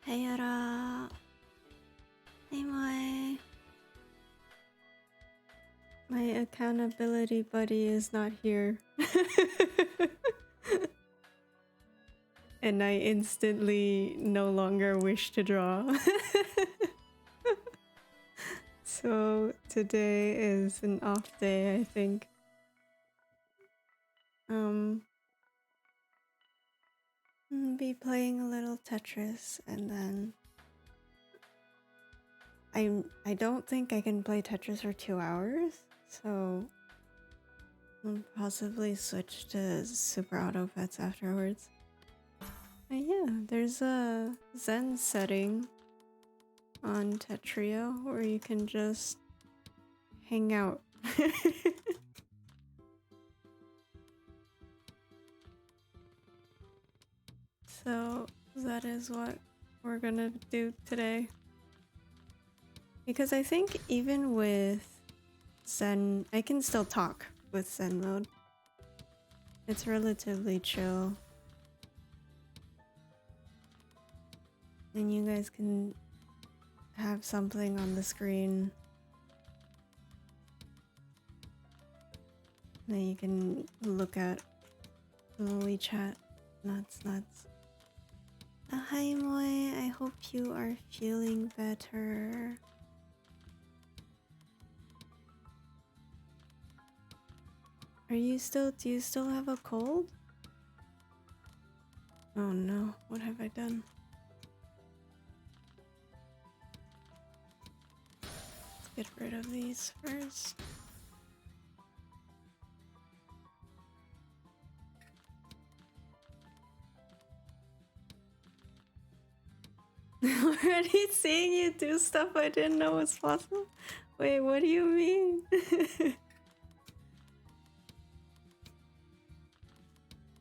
Sayara. Hey, my accountability buddy is not here. And I instantly no longer wish to draw. So today is an off day, I think. I'll be playing a little Tetris, and then I don't think I can play Tetris for 2 hours, so I'll possibly switch to Super Auto Pets afterwards. But yeah, there's a Zen setting on Tetrio where you can just hang out. So that is what we're gonna do today. Because I think even with Zen, I can still talk with Zen mode. It's relatively chill. And you guys can have something on the screen that you can look at in the WeChat. Nuts. Hi Moy, I hope you are feeling better. Do you still have a cold? Oh no, what have I done? Let's get rid of these first. Already seeing you do stuff I didn't know was possible? Wait, what do you mean?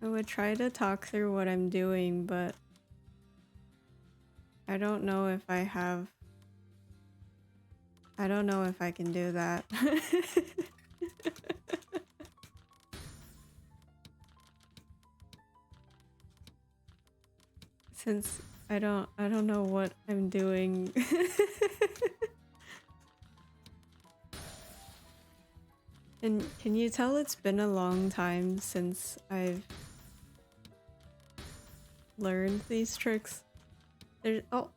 I would try to talk through what I'm doing, but I don't know if I can do that. Since I don't know what I'm doing. And can you tell it's been a long time since I've learned these tricks? Oh,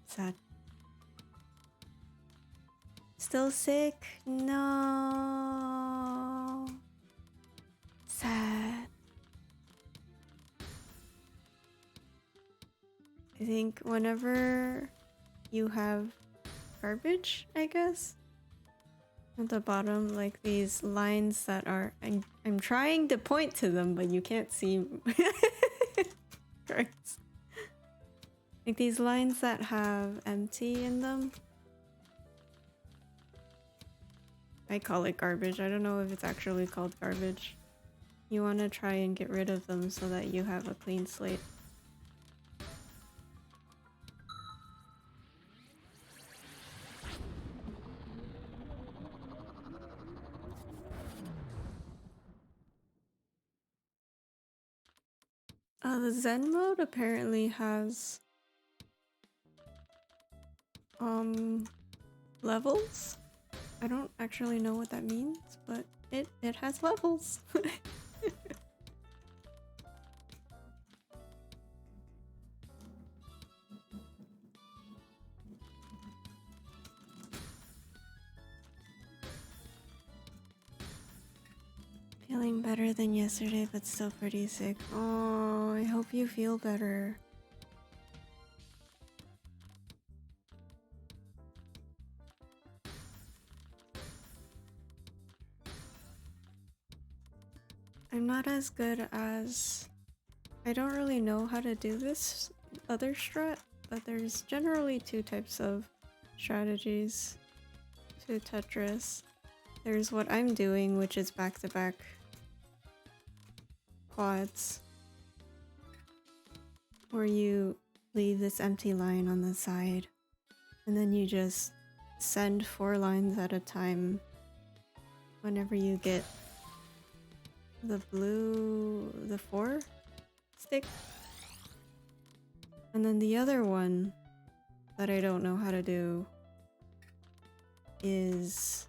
sad. Still sick? No. Sad. I think whenever you have garbage, I guess, at the bottom, like these lines that are... I'm trying to point to them, but you can't see. Gross. Like these lines that have empty in them. I call it garbage. I don't know if it's actually called garbage. You want to try and get rid of them so that you have a clean slate. The Zen mode apparently has levels. I don't actually know what that means, but it has levels. Feeling better than yesterday, but still pretty sick. Oh, I hope you feel better. I'm not as good as... I don't really know how to do this other strat, but there's generally 2 types of strategies to Tetris. There's what I'm doing, which is back-to-back quads, where you leave this empty line on the side, and then you just send 4 lines at a time whenever you get the 4 stick. And then the other one that I don't know how to do is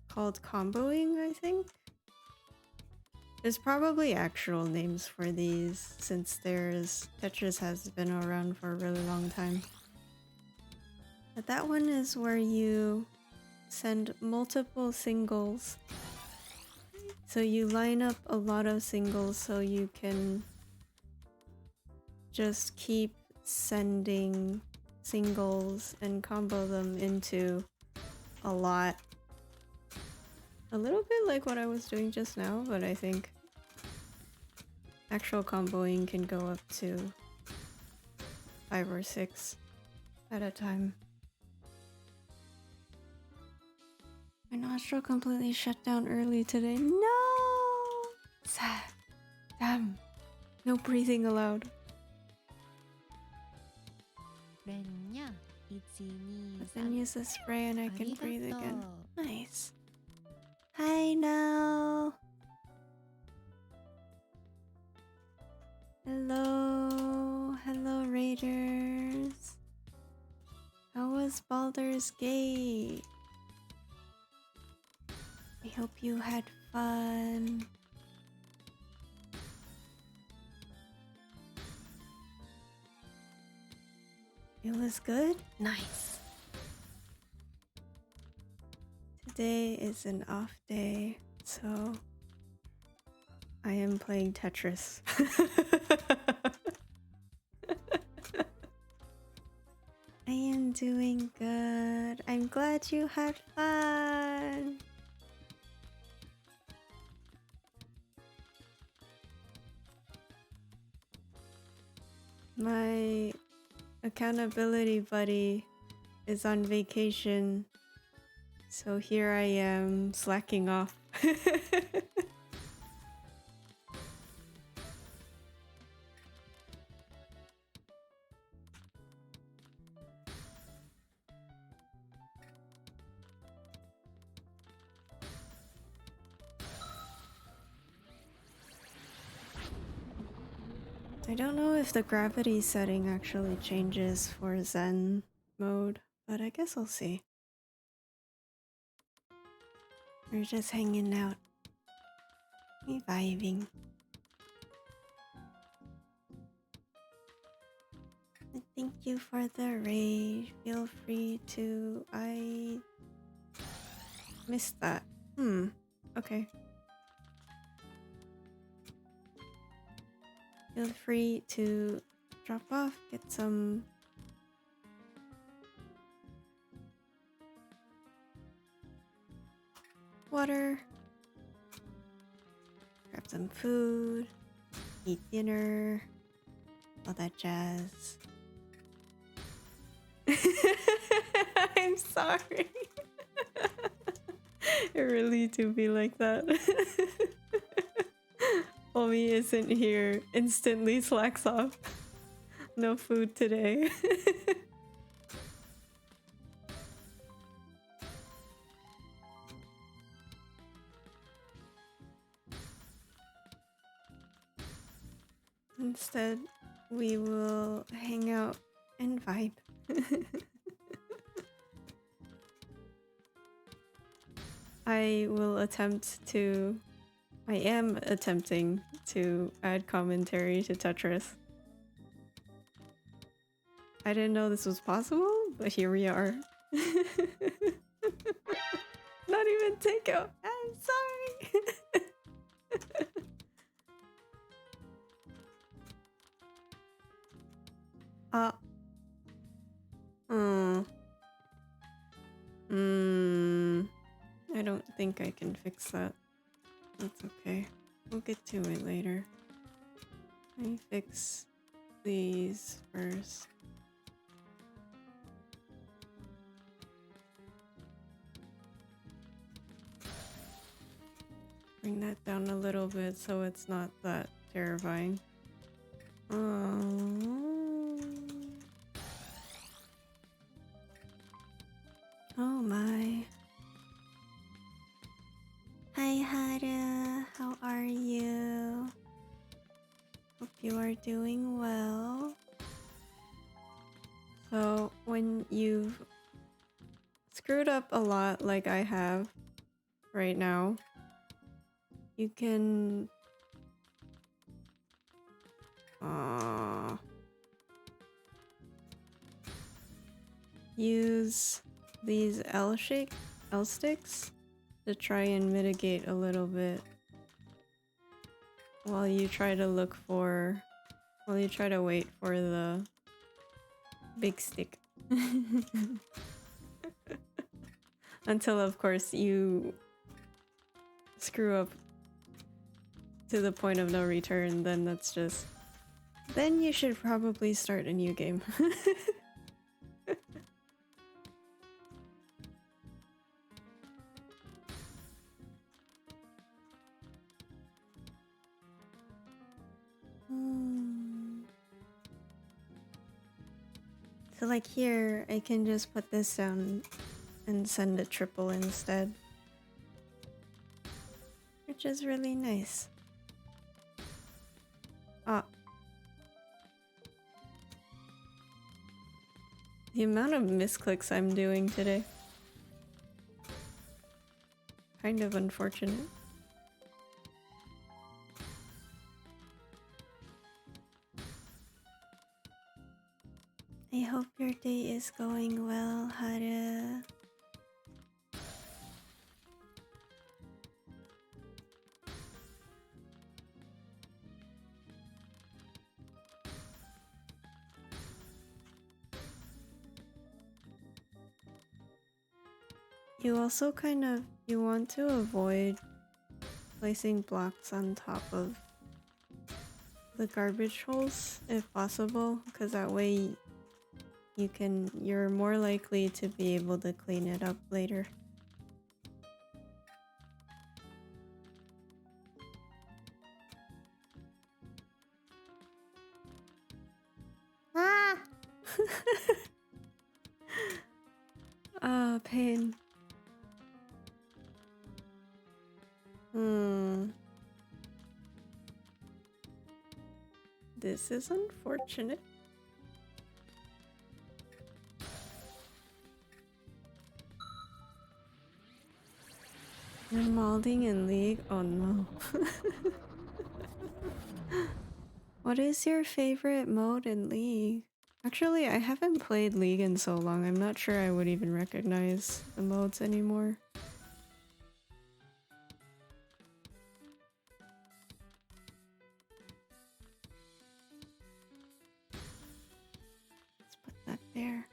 called comboing, I think. There's probably actual names for these since Tetris has been around for a really long time. But that one is where you send multiple singles. So you line up a lot of singles so you can just keep sending singles and combo them into a lot. A little bit like what I was doing just now, but I think actual comboing can go up to 5 or 6 at a time. My nostril completely shut down early today. No! Sad. Damn. No breathing allowed. But then use the spray and I can breathe again. Nice. Hi now. Hello. Hello, Raiders. How was Baldur's Gate? I hope you had fun. It was good? Nice. Today is an off day, so I am playing Tetris. I am doing good. I'm glad you had fun. My accountability buddy is on vacation, so here I am slacking off. I don't know if the gravity setting actually changes for Zen mode, but I guess I'll see. We're just hanging out. We vibing. And thank you for the raid. Feel free to... I missed that. Okay. Feel free to drop off, get some water, grab some food, eat dinner, all that jazz. I'm sorry. It really do be like that. Homie isn't here, instantly slacks off. No food today. Instead, we will hang out and vibe. I am attempting to add commentary to Tetris. I didn't know this was possible, but here we are. Not even takeout. I'm sorry. I don't think I can fix that. That's okay. We'll get to it later. Let me fix these first. Bring that down a little bit so it's not that terrifying. Oh my. Hi Hara, how are you? Hope you are doing well. So, when you've screwed up a lot like I have right now, you can use these L sticks to try and mitigate a little bit while you try to wait for the big stick. Until of course you screw up to the point of no return, then then you should probably start a new game. So like here, I can just put this down and send a triple instead. Which is really nice. Ah. The amount of misclicks I'm doing today. Kind of unfortunate. I hope your day is going well, Haru. You also you want to avoid placing blocks on top of the garbage holes if possible, because that way you're more likely to be able to clean it up later. Ah! Ah, pain. This is unfortunate. You're molding in League? Oh no. What is your favorite mode in League? Actually, I haven't played League in so long, I'm not sure I would even recognize the modes anymore. Let's put that there.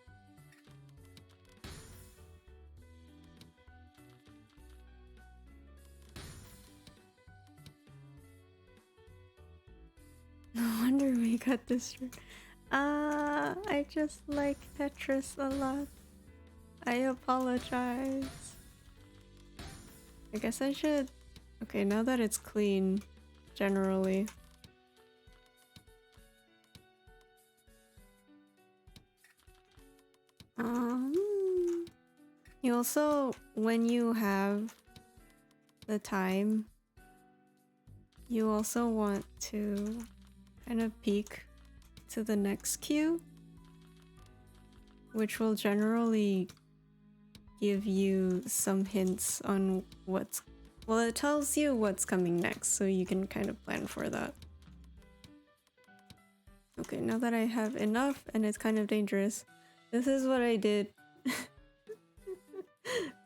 No wonder we got this. I just like Tetris a lot. I apologize. I guess I should... Okay, now that it's clean, generally. You also, when you have the time, you also want to kind of peek to the next queue, which will generally give you some hints on what's... Well, it tells you what's coming next, so you can kind of plan for that. Okay, now that I have enough and it's kind of dangerous, this is what I did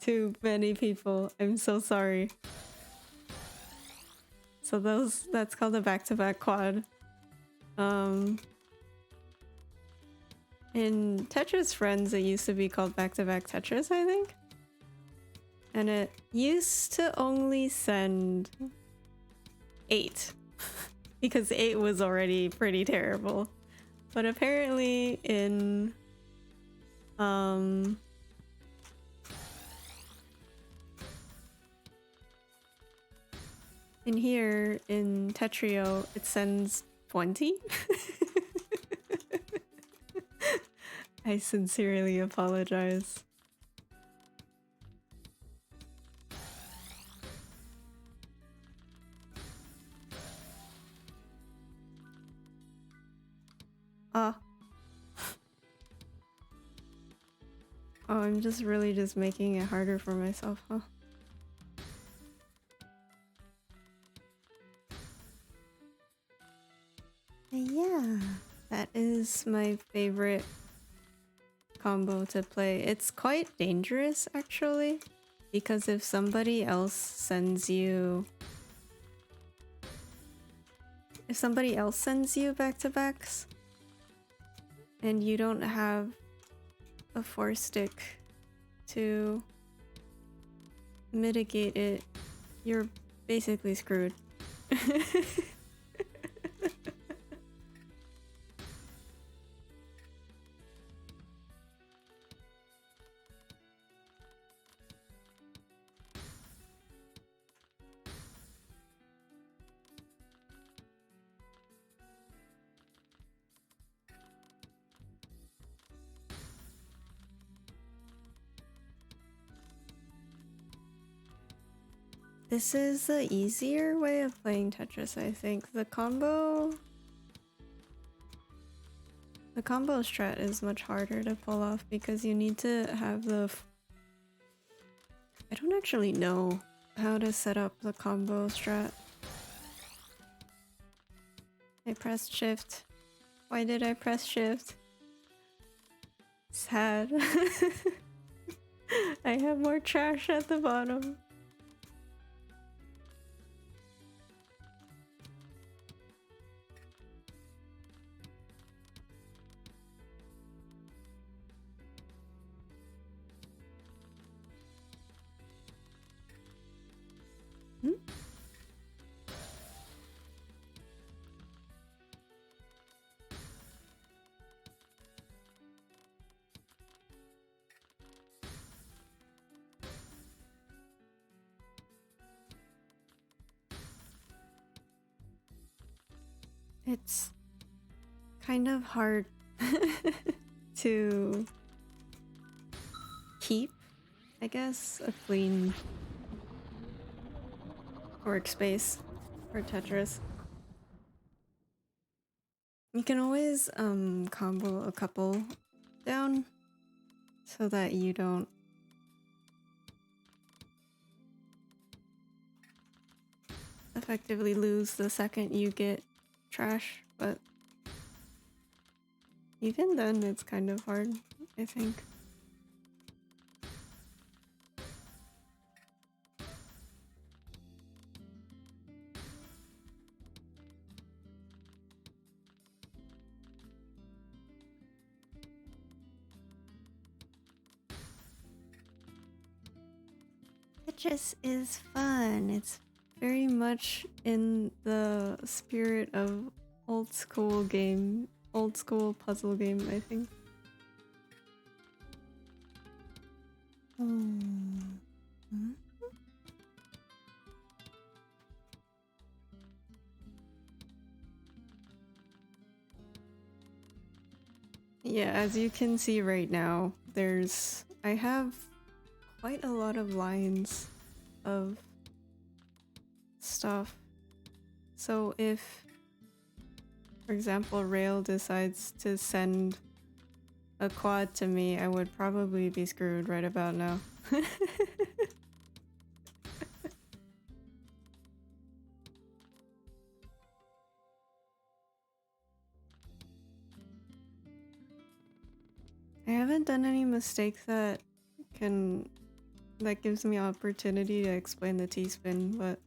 to many people. I'm so sorry. So that's called a back-to-back quad. In Tetris Friends, it used to be called back-to-back Tetris, I think. And it used to only send 8. Because 8 was already pretty terrible. But apparently in... in here, in Tetrio, it sends 20. I sincerely apologize. Oh, I'm just really just making it harder for myself, huh? Yeah, that is my favorite combo to play. It's quite dangerous actually, because if somebody else sends you back-to-backs and you don't have a 4-stick to mitigate it, you're basically screwed. This is the easier way of playing Tetris, I think. The combo strat is much harder to pull off because you need to have the... I don't actually know how to set up the combo strat. I pressed shift. Why did I press shift? Sad. I have more trash at the bottom. Hmm? It's kind of hard to keep, I guess, a clean workspace for Tetris. You can always combo a couple down so that you don't effectively lose the second you get trash, but even then it's kind of hard, I think. Tetris is fun. It's very much in the spirit of old school puzzle game, I think. Hmm? Yeah, as you can see right now, I have quite a lot of lines of stuff. So if, for example, Rail decides to send a quad to me, I would probably be screwed right about now. I haven't done any mistake that gives me opportunity to explain the T-spin, but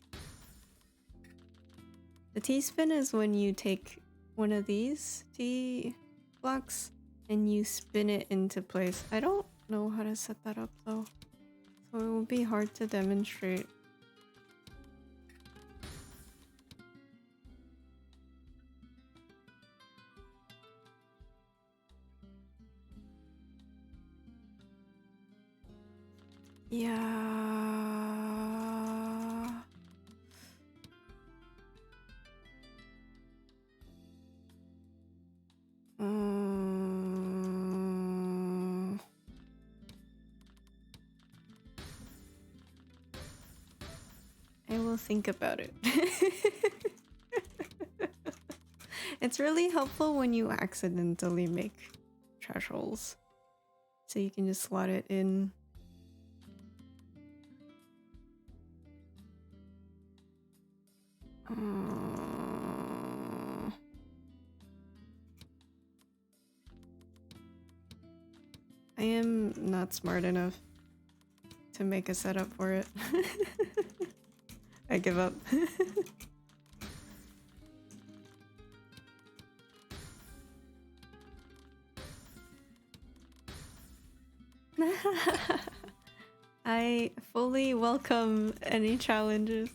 the T-spin is when you take one of these T blocks and you spin it into place. I don't know how to set that up though, so it will be hard to demonstrate. Yeah. I will think about it. It's really helpful when you accidentally make trash holes. So you can just slot it in. I am not smart enough to make a setup for it. I give up. I fully welcome any challenges.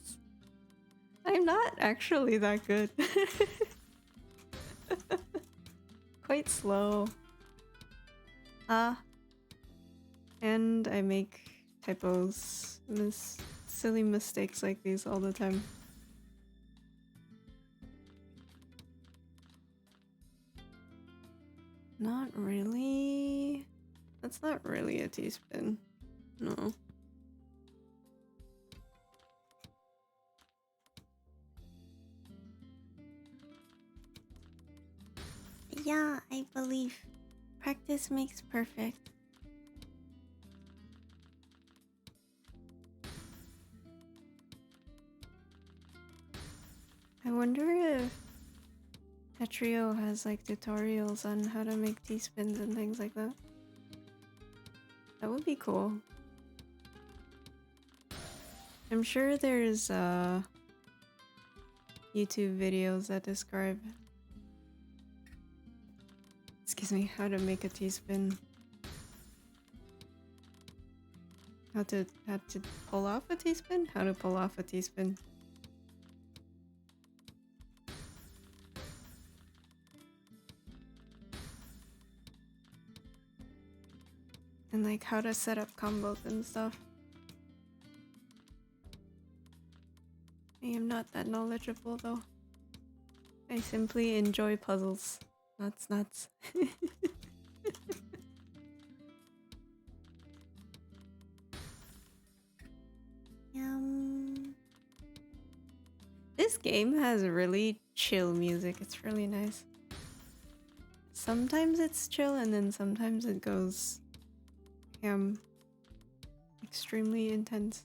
I'm not actually that good. Quite slow. And I make typos, silly mistakes like these all the time. Not really. That's not really a teaspoon. No. Yeah, I believe. Practice makes perfect. I wonder if Tetrio has like tutorials on how to make teaspoons and things like that. That would be cool. I'm sure there's YouTube videos that describe, excuse me, how to make a teaspoon. How to pull off a teaspoon? How to pull off a teaspoon. And like how to set up combos and stuff. I am not that knowledgeable though. I simply enjoy puzzles. Nuts. This game has really chill music. It's really nice. Sometimes it's chill and then sometimes it goes extremely intense.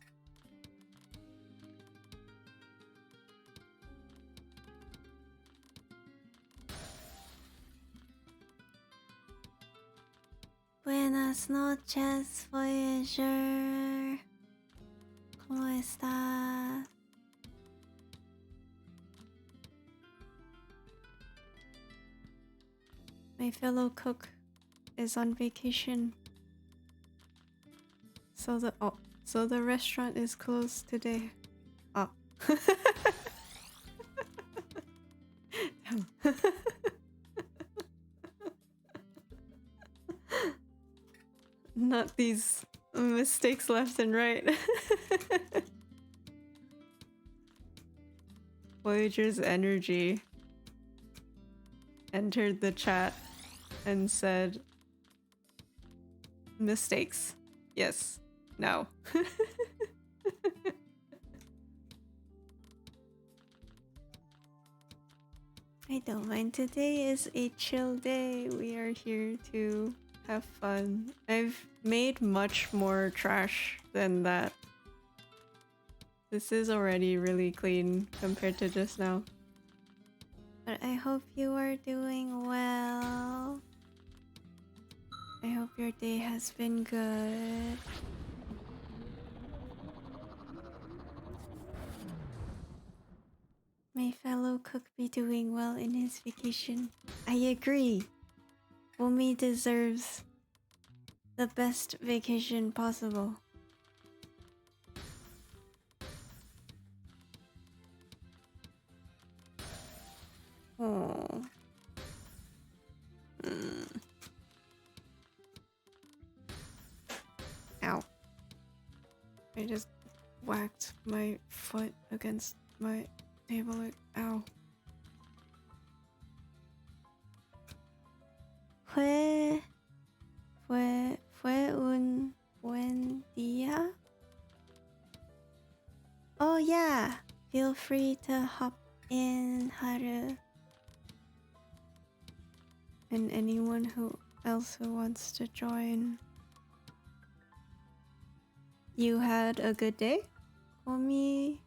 Buenas noches, Voyager. ¿Cómo estás? My fellow cook is on vacation. So the restaurant is closed today. Oh. Damn. Not these mistakes left and right. Voyager's energy entered the chat and said, mistakes. Yes. No. I don't mind. Today is a chill day. We are here to have fun. I've made much more trash than that. This is already really clean compared to just now. But I hope you are doing well. I hope your day has been good. May fellow cook be doing well in his vacation. I agree. Wumi deserves the best vacation possible. Oh. Ow. I just whacked my foot against my table. Ow. Fue un buen día? Oh yeah, feel free to hop in, Haru. And anyone else who wants to join. You had a good day? Comí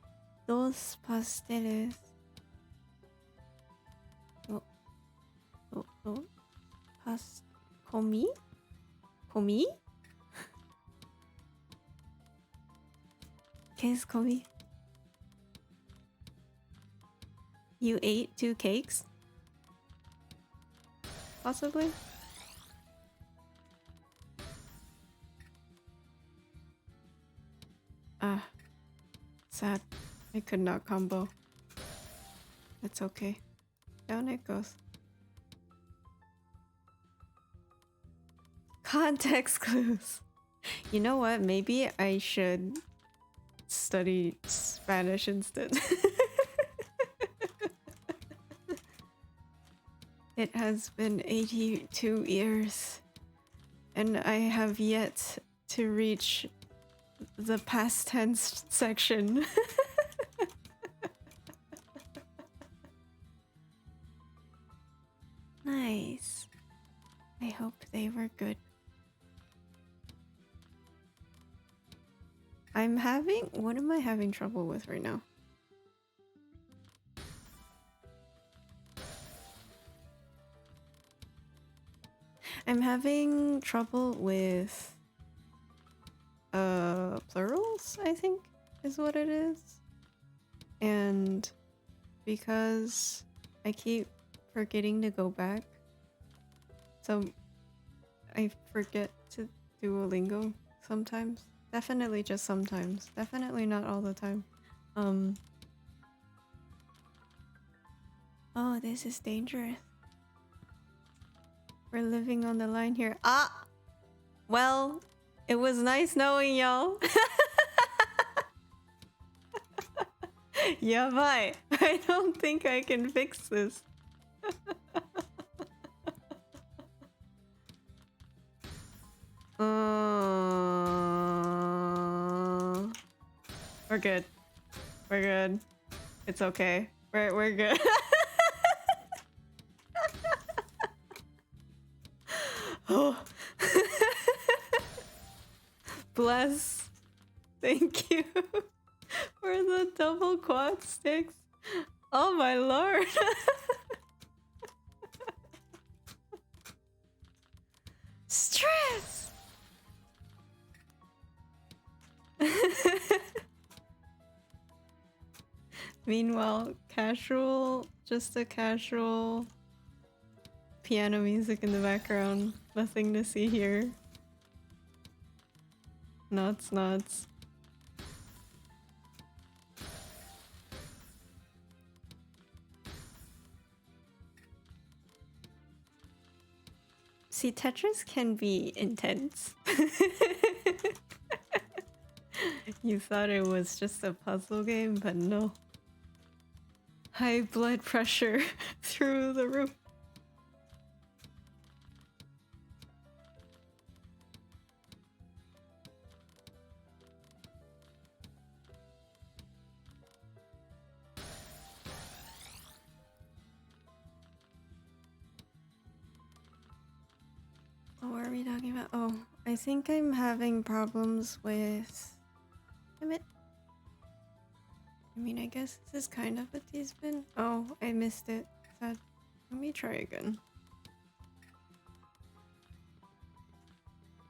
dos pasteles. Comí? ¿Comí? ¿Qué es comí? You ate 2 cakes? Possibly? Ah, sad. I could not combo. That's okay. Down it goes. Context clues. You know what? Maybe I should study Spanish instead. It has been 82 years, and I have yet to reach the past tense section. Nice. I hope they were good. What am I having trouble with right now? I'm having trouble with plurals, I think is what it is. And because I keep forgetting to go back, so I forget to Duolingo sometimes. Definitely just sometimes. Definitely not all the time. Oh, this is dangerous. We're living on the line here. Ah! Well, it was nice knowing y'all. Yabai. I don't think I can fix this. We're good. We're good. It's okay. We're good. Oh. Bless. Thank you for the double quad sticks. Oh my lord. Stress. Meanwhile, just a casual piano music in the background. Nothing to see here. Nuts. See, Tetris can be intense. You thought it was just a puzzle game, but no. High blood pressure through the roof. What are we talking about? Oh, I think I'm having problems with... Damn it. I mean, I guess this is kind of a teaspoon. Oh, I missed it. Sad. Let me try again.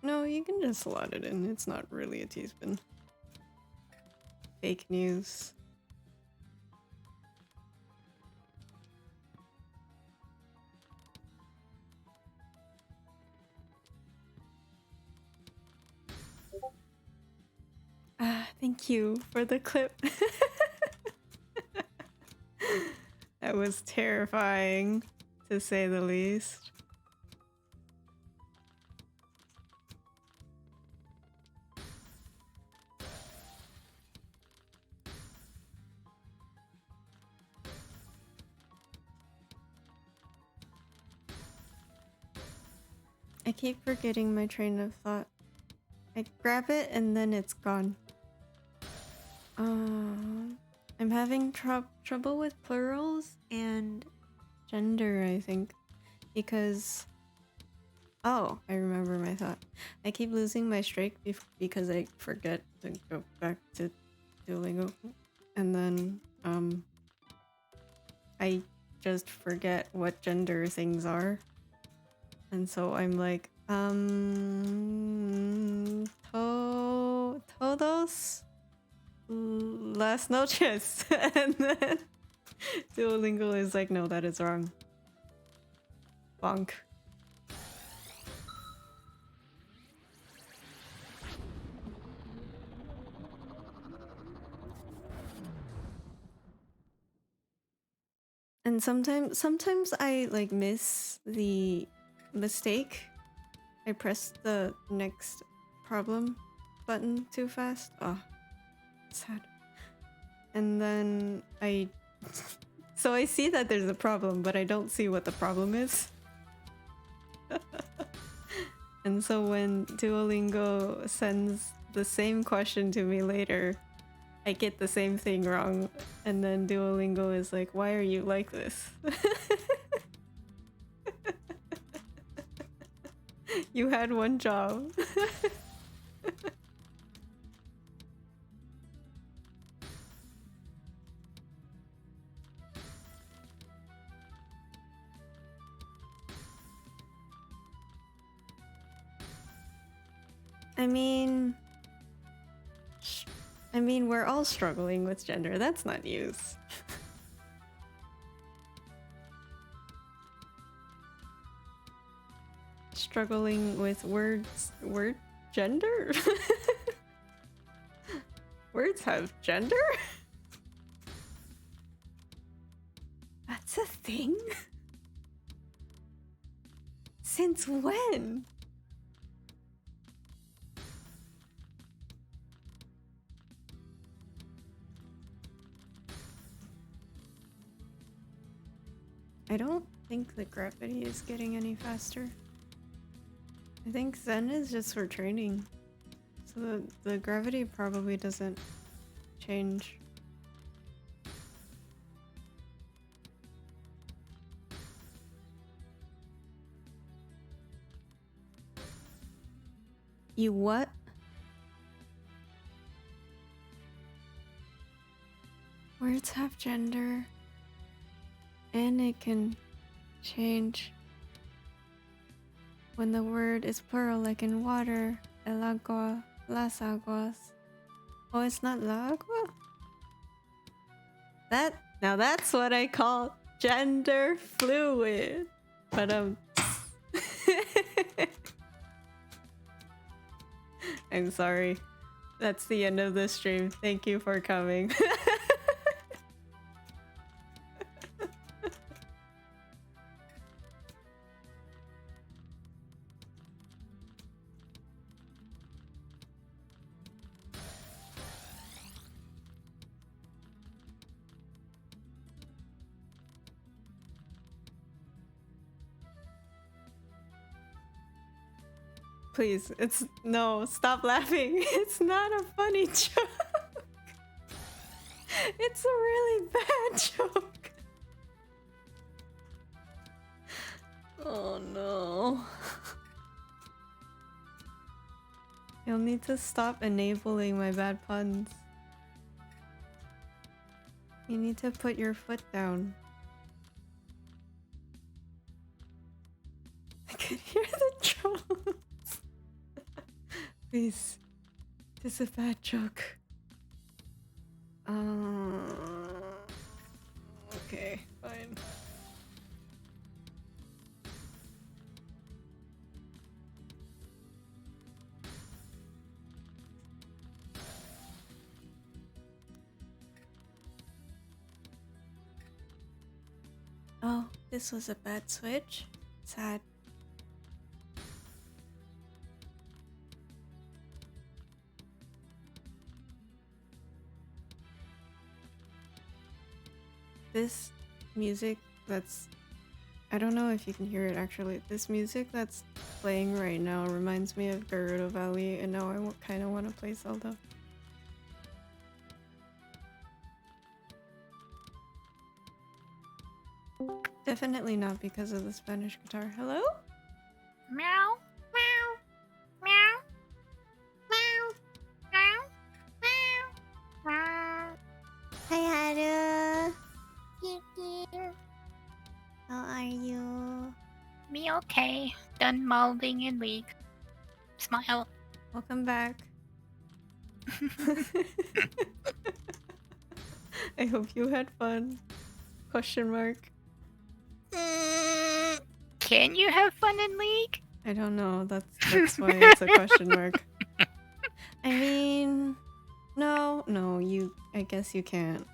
No, you can just slot it in. It's not really a teaspoon. Fake news. Thank you for the clip. That was terrifying, to say the least. I keep forgetting my train of thought. I grab it and then it's gone. I'm having trouble with plurals and gender, I think. Because... Oh, I remember my thought. I keep losing my streak because I forget to go back to Duolingo. And then, I just forget what gender things are. And so I'm like, todos las noches. And then Duolingo is like, no, that is wrong. Bonk. And sometimes I like miss the mistake. I press the next problem button too fast. Oh, sad. And then so I see that there's a problem, but I don't see what the problem is. And so when Duolingo sends the same question to me later, I get the same thing wrong. And then Duolingo is like, why are you like this? You had one job. I mean, we're all struggling with gender. That's not news. Struggling with word gender? Words have gender? That's a thing? Since when? I don't think the gravity is getting any faster. I think Zen is just for training. So the gravity probably doesn't change. You what? Words have gender. And it can change. When the word is plural, like in water, el agua, las aguas. Oh, it's not la agua? Now that's what I call gender fluid. But I'm sorry. That's the end of this stream. Thank you for coming. Please, no, stop laughing. It's not a funny joke. It's a really bad joke. Oh no. You'll need to stop enabling my bad puns. You need to put your foot down. I can hear the drums. Please. This is a bad joke. Okay, fine. Oh, this was a bad switch? Sad. This music that's... I don't know if you can hear it actually. This music that's playing right now reminds me of Gerudo Valley, and now I kind of want to play Zelda. Definitely not because of the Spanish guitar. Hello? Meow, meow, meow, meow, meow, meow, meow. Hi, Haru. Kiki. How are you? Me okay. Done molding in week. Smile. Welcome back. I hope you had fun. Question mark. Can you have fun in League? I don't know. That's why it's a question mark. I mean, no, I guess you can't.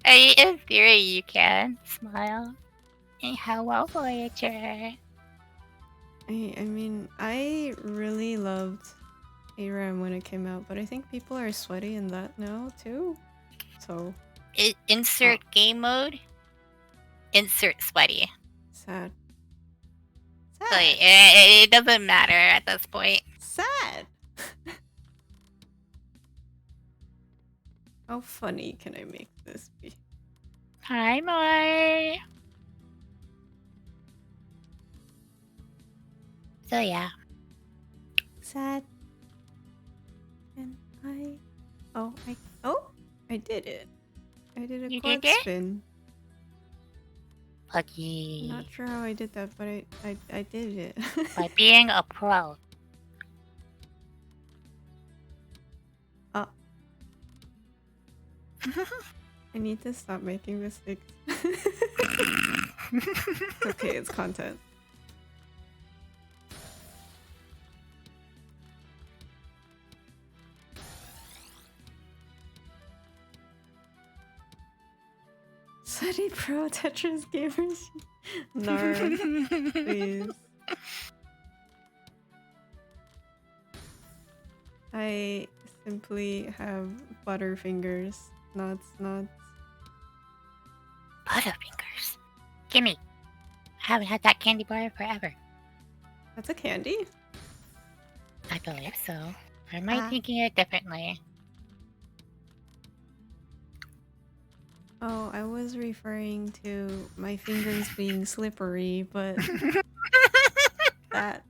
In theory, you can. Smile. And hello, Voyager. I mean, I really loved ARAM when it came out, but I think people are sweaty in that now too. So Insert game mode. Insert sweaty. sad. Like, it doesn't matter at this point. Sad. How funny can I make this be? Hi, Moy. So yeah. Sad. And I did it. I did a You quad did it? spin. Lucky. Not sure how I did that, but I did it. By being a pro. I need to stop making mistakes. Okay, it's content. Sweaty pro Tetris gamers. Nar, please. I simply have butterfingers. Nuts. Butterfingers. Gimme. I haven't had that candy bar in forever. That's a candy? I believe so. Or am I thinking it differently? Oh, I was referring to my fingers being slippery, but that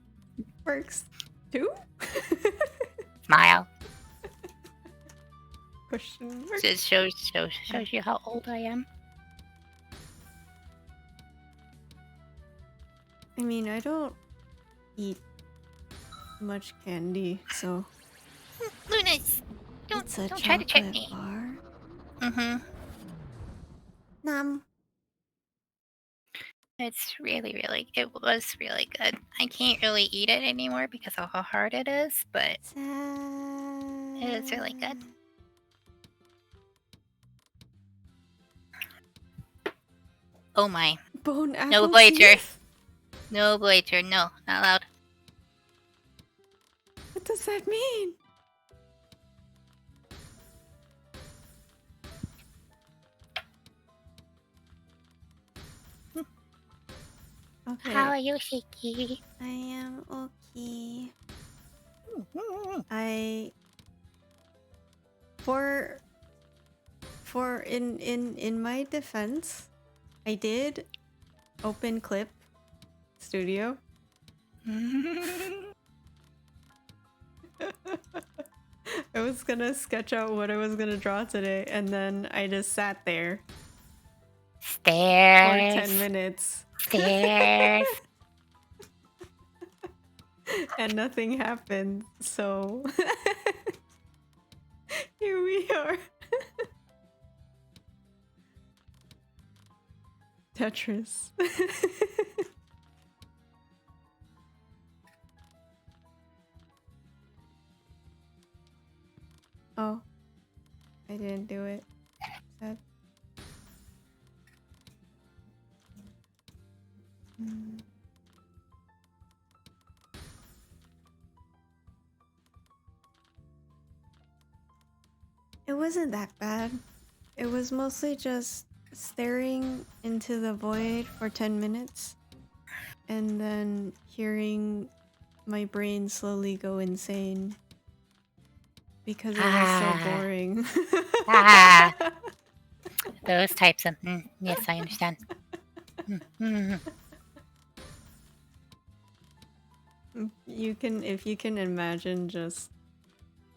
works too? Smile. Question mark. It shows you how old I am. I mean, I don't eat much candy, so... Lunas! Don't try to trick me. Bar. Mm-hmm. Nom. It was really good. I can't really eat it anymore because of how hard it is, but it is really good. Oh my. Bone apple No Voyager. teeth? No Voyager. No, not allowed. What does that mean? Okay. How are you, Shiki? I am okay. In my defense, I did open Clip Studio. I was gonna sketch out what I was gonna draw today, and then I just sat there. Stairs. For 10 minutes. Stairs. And nothing happened, so here we are. Tetris. Oh, I didn't do it. Sad. It wasn't that bad. It was mostly just staring into the void for 10 minutes and then hearing my brain slowly go insane because it was so boring. Those types of... yes, I understand. If you can imagine just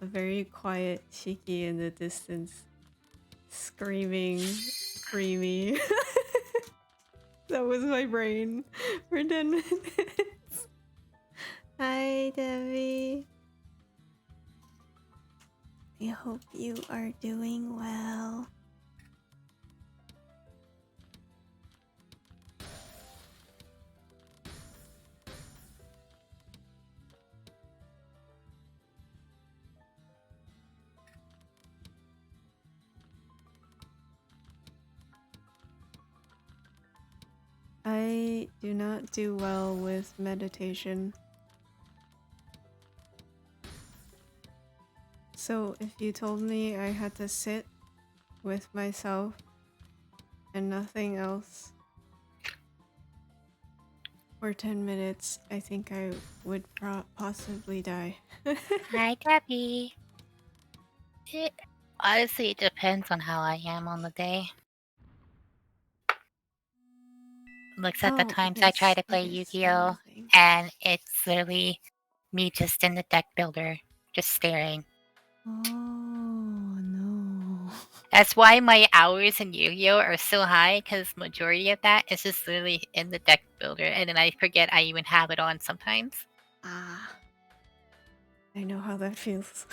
a very quiet Shiki in the distance screaming creamy. That was my brain for 10 minutes. Hi, Debbie. I hope you are doing well. I do not do well with meditation. So if you told me I had to sit with myself and nothing else for 10 minutes, I think I would possibly die. Hi, Debbie. Honestly, it depends on how I am on the day. Looks at the times I try to play Yu-Gi-Oh! And it's literally me just in the deck builder, just staring. Oh, no. That's why my hours in Yu-Gi-Oh! Are so high, because majority of that is just literally in the deck builder, and then I forget I even have it on sometimes. Ah. I know how that feels.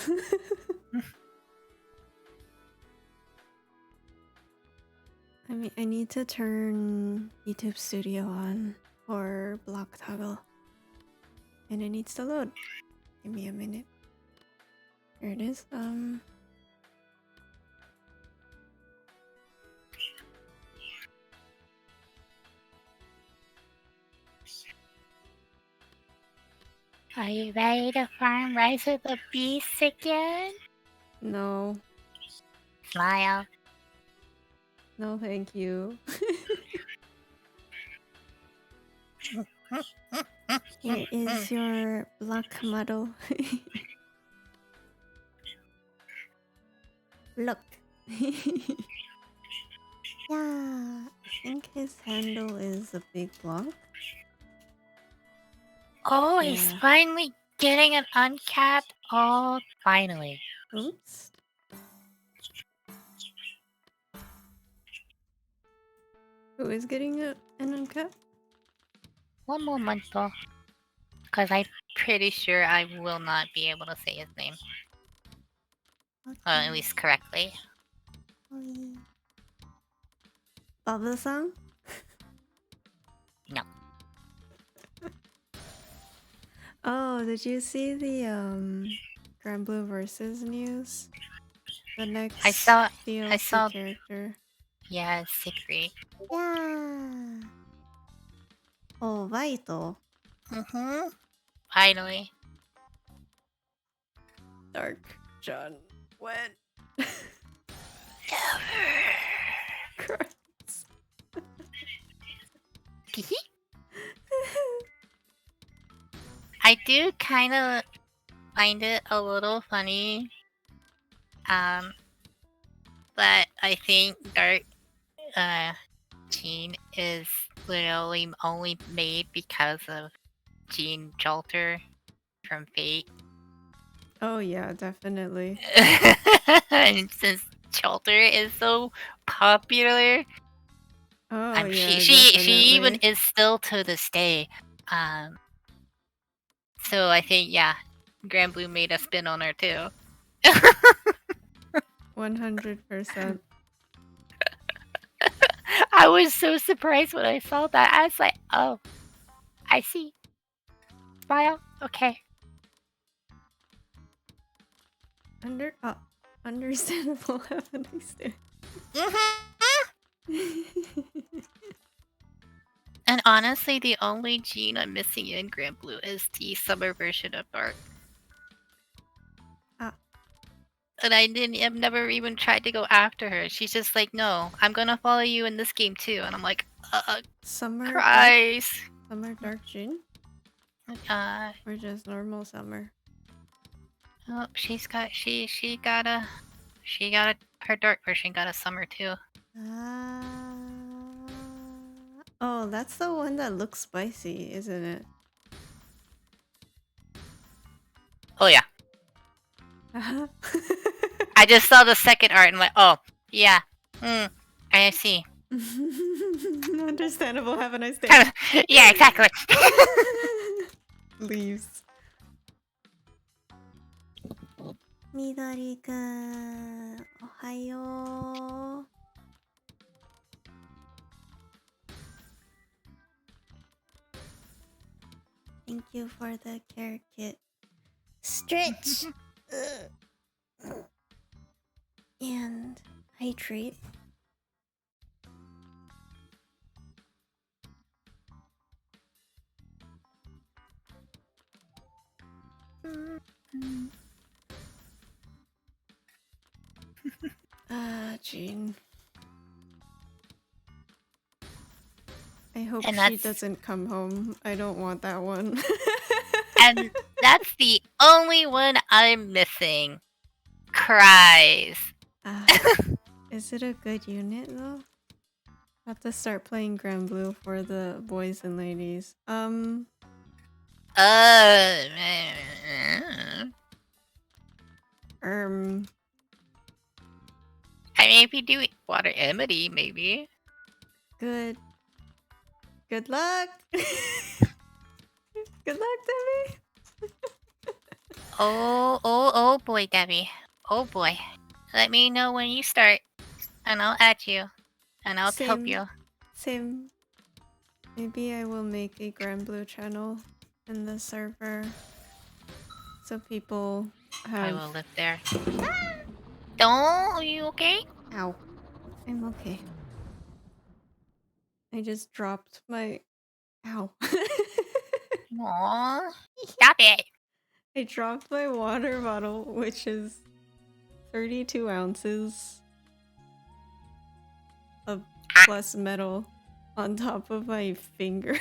I mean, I need to turn YouTube Studio on for block toggle. And it needs to load. Give me a minute. Here it is. Are you ready to farm Rise of the Beast again? No. Smile. No, thank you. Here is your black model. Look. Yeah, I think his handle is a big block. Oh, yeah. He's finally getting an uncapped. Oh, finally. Oops. Who is getting an uncapped? One more month though. Because I'm pretty sure I will not be able to say his name. Okay. At least correctly. Baba-san? No. Oh, did you see the Granblue Versus news? The next DLC character. Yeah, Siegfried. Yeah. Oh, Vaito. Finally. Dark John. When? Christ. I do kind of find it a little funny. But I think Dark Jean is literally only made because of Jean Jolter from Fate. Oh yeah, definitely. And since Jolter is so popular, she even is still to this day. So I think Granblue made a spin on her too. 100%. I was so surprised when I saw that. I was like, oh, I see. Smile? Okay. Understandable. Have a nice day. And honestly, the only Jean I'm missing in Granblue is the summer version of Dark. And I've never even tried to go after her. She's just like, no, I'm gonna follow you in this game too. And I'm like, Summer Christ. Summer Dark Jean? Or just normal Summer? Oh, she got a Her dark version got a summer too. Oh, that's the one that looks spicy, isn't it? Oh yeah. I just saw the second art and I'm like, oh yeah. I see. Understandable. Have a nice day. Yeah, exactly. Leaves. Midori-kun, ohayo. Thank you for the care kit. Stretch! And hydrate. Jean. I hope she doesn't come home. I don't want that one. And that's the only one I'm missing. Cries. Is it a good unit though? I have to start playing Granblue for the boys and ladies. I may be doing Water Amity, maybe. Good luck! Good luck, Debbie! Oh boy, Debbie. Oh boy. Let me know when you start, and I'll add you, and I'll help you. Same. Maybe I will make a Granblue channel in the server, so people have... I will live there. Are you okay? Ow. I'm okay. I just dropped my... Ow. Aww. Stop it. I dropped my water bottle, which is 32 ounces of plus metal on top of my finger.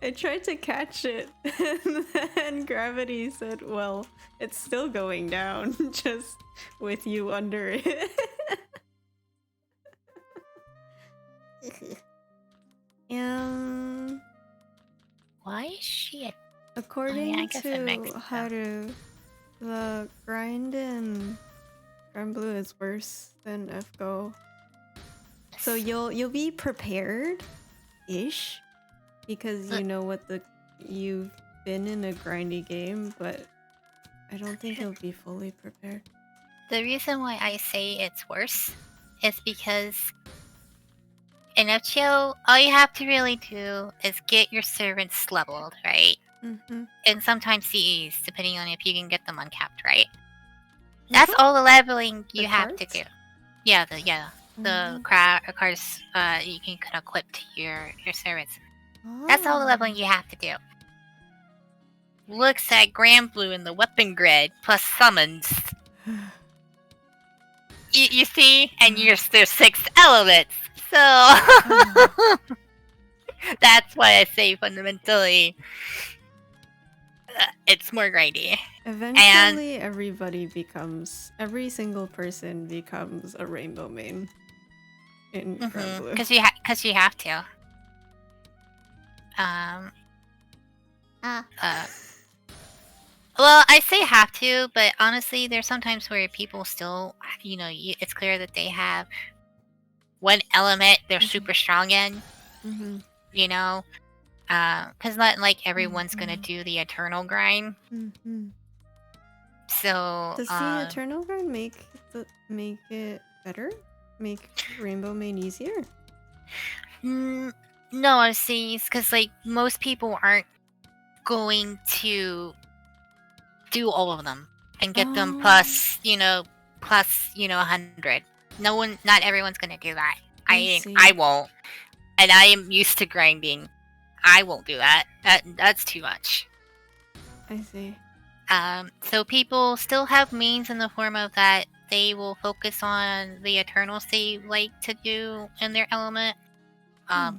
I tried to catch it, and then gravity said, well, it's still going down, just with you under it. Why is she according to Haru, the grind in Granblue is worse than FGO. So you'll be prepared-ish, because you know what you've been in a grindy game, but I don't think you'll be fully prepared. The reason why I say it's worse is because in FGO, all you have to really do is get your servants leveled, right? And sometimes CEs, depending on if you can get them uncapped, right? That's all the leveling you have to do. Yeah, the cards you can equip to your servants. That's all the leveling you have to do. Looks at Granblue in the weapon grid plus summons. You see, and there's 6 elements. So that's why I say fundamentally it's more grindy. Eventually, every single person becomes a rainbow main in Granblue. Because you have to. Well, I say have to, but honestly, there's sometimes where people still, it's clear that they have one element they're super strong in. You know, because not like everyone's gonna do the eternal grind. So does the eternal grind make it better? Make rainbow main easier? No, honestly, it's because like most people aren't going to do all of them and get them plus 100. Not everyone's gonna do that. I won't, and I am used to grinding. I won't do that. That's too much. I see. So people still have mains in the form of that they will focus on the Eternals they like to do in their element.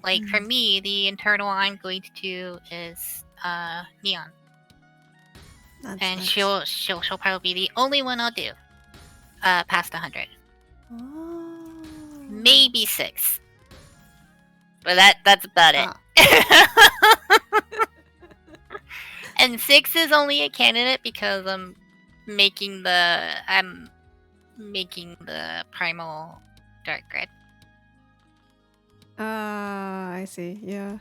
Like for me, the Eternal I'm going to do is Neon. And she'll probably be the only one I'll do. past 100. Oh. Maybe 6. But that's about it. And 6 is only a candidate because I'm making the primal dark grid. I see. Yeah.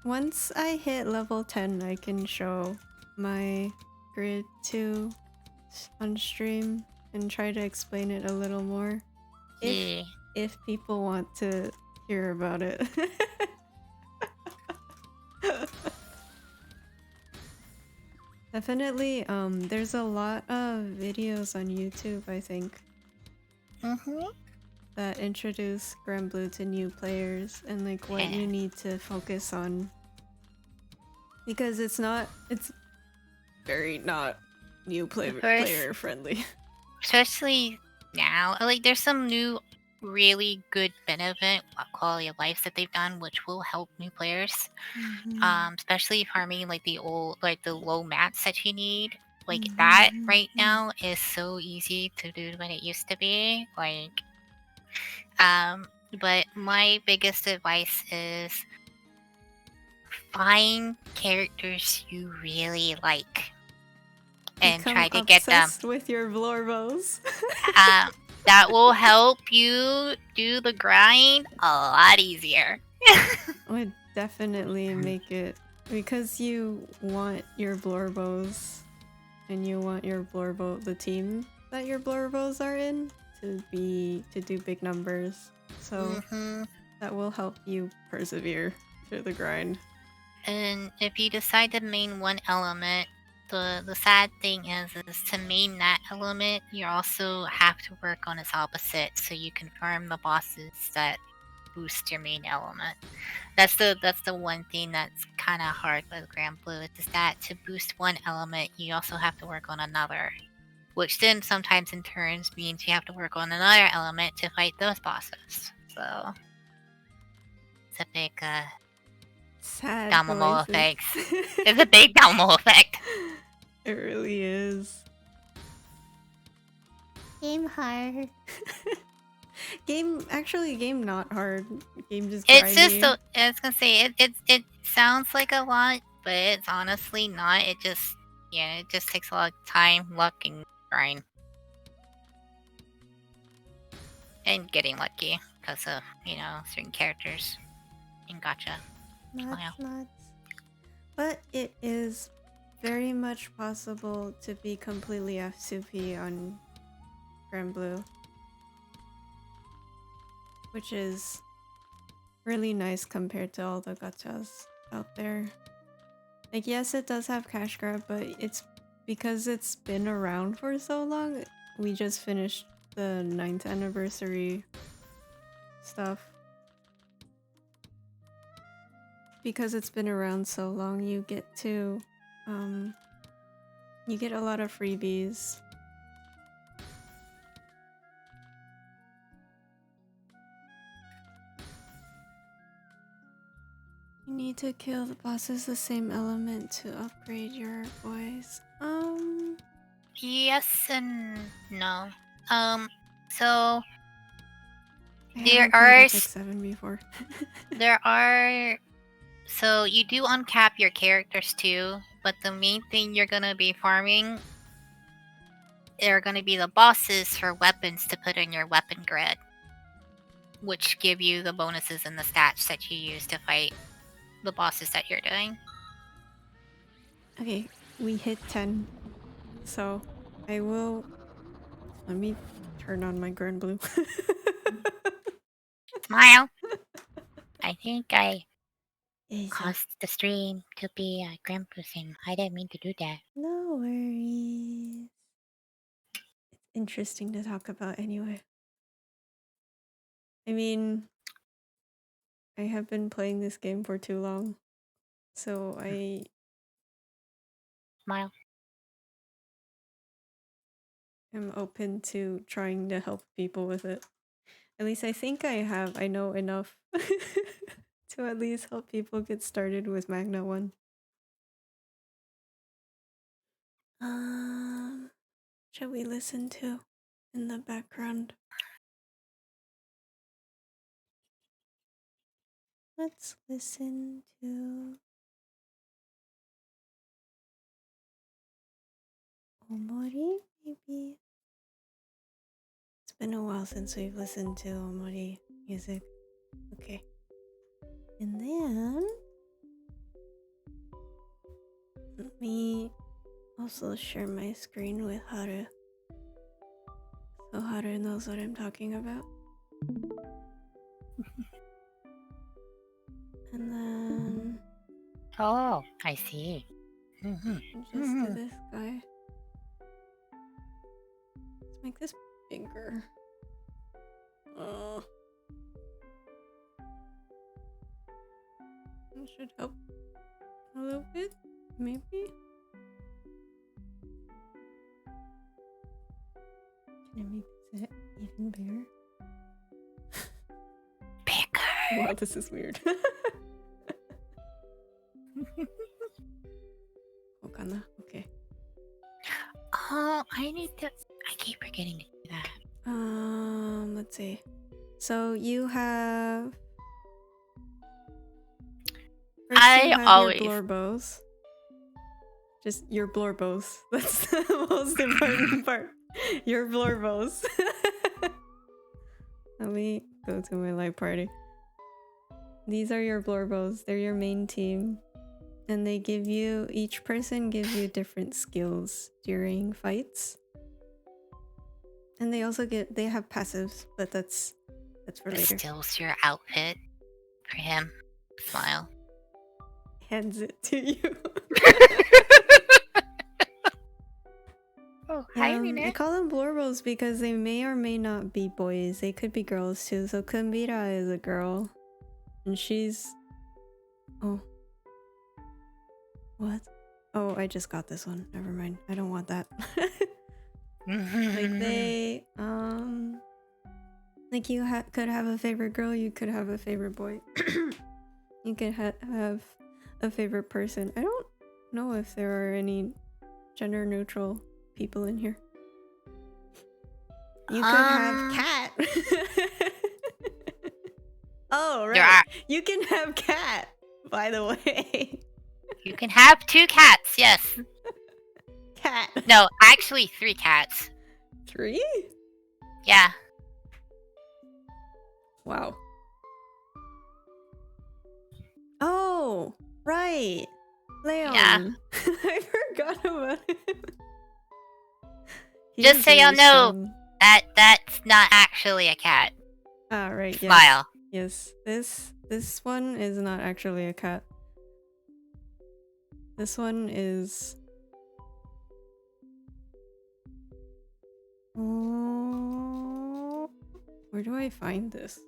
Once I hit level 10, I can show my grid too on stream and try to explain it a little more. If people want to hear about it. Definitely, there's a lot of videos on YouTube, I think, that introduce Granblue to new players and like what you need to focus on. Because it's very not new player friendly. Especially now, like there's some new really good benefit quality of life that they've done, which will help new players. Especially farming like the low mats that you need. Like that right now is so easy to do than it used to be. Like, but my biggest advice is find characters you really like and try to get them. Obsessed with your Vlorbos. That will help you do the grind a lot easier. Would definitely make it, because you want your Vlorbos and you want your the team that your Vlorbos are in to do big numbers. So that will help you persevere through the grind. And if you decide to main one element, the sad thing is to main that element, you also have to work on its opposite, so you can farm the bosses that boost your main element. That's the one thing that's kind of hard with Granblue, is that to boost one element, you also have to work on another, which then sometimes in turns means you have to work on another element to fight those bosses. So it's a big sad domino effect. It's a big domino effect. It really is. Game hard. Game not hard. Game just grindy. It's just I was gonna say it sounds like a lot, but it's honestly not. It just takes a lot of time, luck, and grind. And getting lucky because of, certain characters and gacha. Nuts. But it is very much possible to be completely F2P on Granblue, which is really nice compared to all the gachas out there. Like, yes, it does have cash grab, but it's because it's been around for so long. We just finished the 9th anniversary stuff. Because it's been around so long, you get to you get a lot of freebies. You need to kill the bosses the same element to upgrade your boys. Yes and no. So there are 7 before. So you do uncap your characters too, but the main thing you're gonna be farming are gonna be the bosses for weapons to put in your weapon grid, which give you the bonuses and the stats that you use to fight the bosses that you're doing. Okay, we hit 10. So I will... Let me turn on my Granblue. Smile! I think I caused the stream to be a Granblue thing. I didn't mean to do that. No worries. It's interesting to talk about anyway. I mean, I have been playing this game for too long, so I... Smile. I'm open to trying to help people with it. At least I think I know enough to at least help people get started with Magna 1. should we listen to in the background? Let's listen to Omori, maybe? It's been a while since we've listened to Omori music. Okay. And then let me also share my screen with Haru, so Haru knows what I'm talking about. And then... Oh, I see. Just to this guy. Let's make this bigger. That should help a little bit, maybe? Can I make this even bigger? Bigger! Wow, this is weird. Okay. Oh, I keep forgetting to do that. Let's see. So you have... always... your blorbos. Just your blorbos. That's the most important part. Your blorbos. Let me go to my live party. These are your blorbos. They're your main team. And they give you... Each person gives you different skills during fights. And they also they have passives, but that's for later. Steals your outfit for him. Smile. Hands it to you. Oh, hi, I call them blorbos because they may or may not be boys. They could be girls too. So Kumbira is a girl. And she's... Oh. What? Oh, I just got this one. Never mind. I don't want that. Like they... Like you could have a favorite girl. You could have a favorite boy. You could have a favorite person. I don't know if there are any gender neutral people in here. You could have cat. Oh, right. You can have cat, by the way. You can have 2 cats, yes. Cat. No, actually 3 cats. 3? Yeah. Wow. Oh, right. Leon. Yeah. I forgot about him. Just so y'all know, that's not actually a cat. Ah, right. Smile. Yes. This one is not actually a cat. This one is... Oh, where do I find this?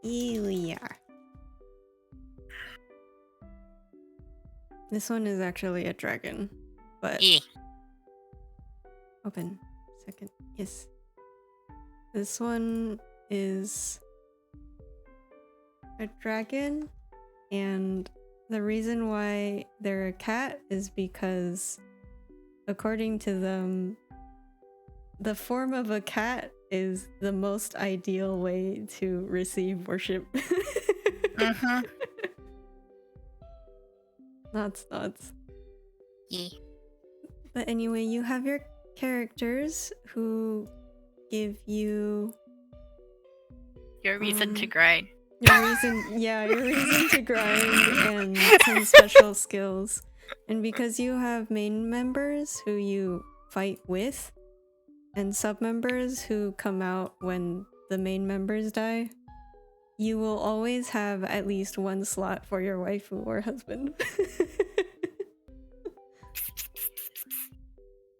Here we are. This one is actually a dragon, but... Open. Second. Yes. This one is a dragon, and the reason why they're a cat is because, according to them, the form of a cat is the most ideal way to receive worship. Nuts. Yeah. But anyway, you have your characters who give you your reason to grind. Your reason to grind and some special skills. And because you have main members who you fight with and sub members who come out when the main members die, you will always have at least one slot for your waifu or husband.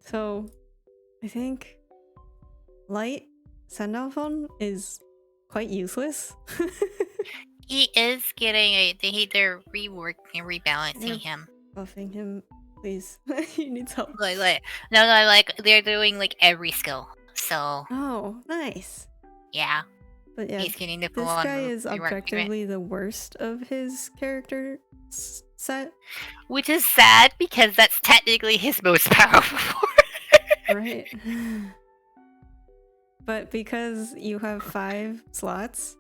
So I think Light Sandalphon is quite useless. He is getting they're reworking and rebalancing him. Buffing him, please. He needs help. No, they're doing like every skill. So. Oh, nice. Yeah. But yeah, he's getting the this guy is objectively the worst of his character set. Which is sad because that's technically his most powerful. Right. But because you have 5 slots,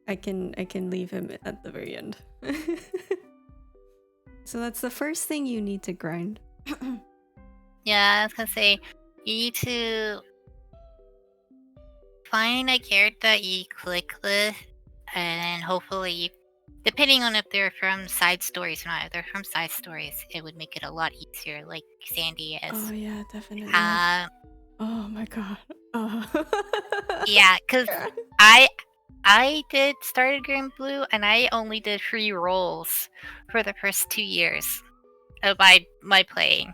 I can leave him at the very end. So that's the first thing you need to grind. Yeah, I was gonna say, you need to find a character that you click with, and hopefully, depending on if they're from side stories or not, if they're from side stories, it would make it a lot easier, like Sandy is. Oh yeah, definitely. Oh my god. Yeah, because I started Granblue, and I only did 3 roles for the first 2 years of my playing,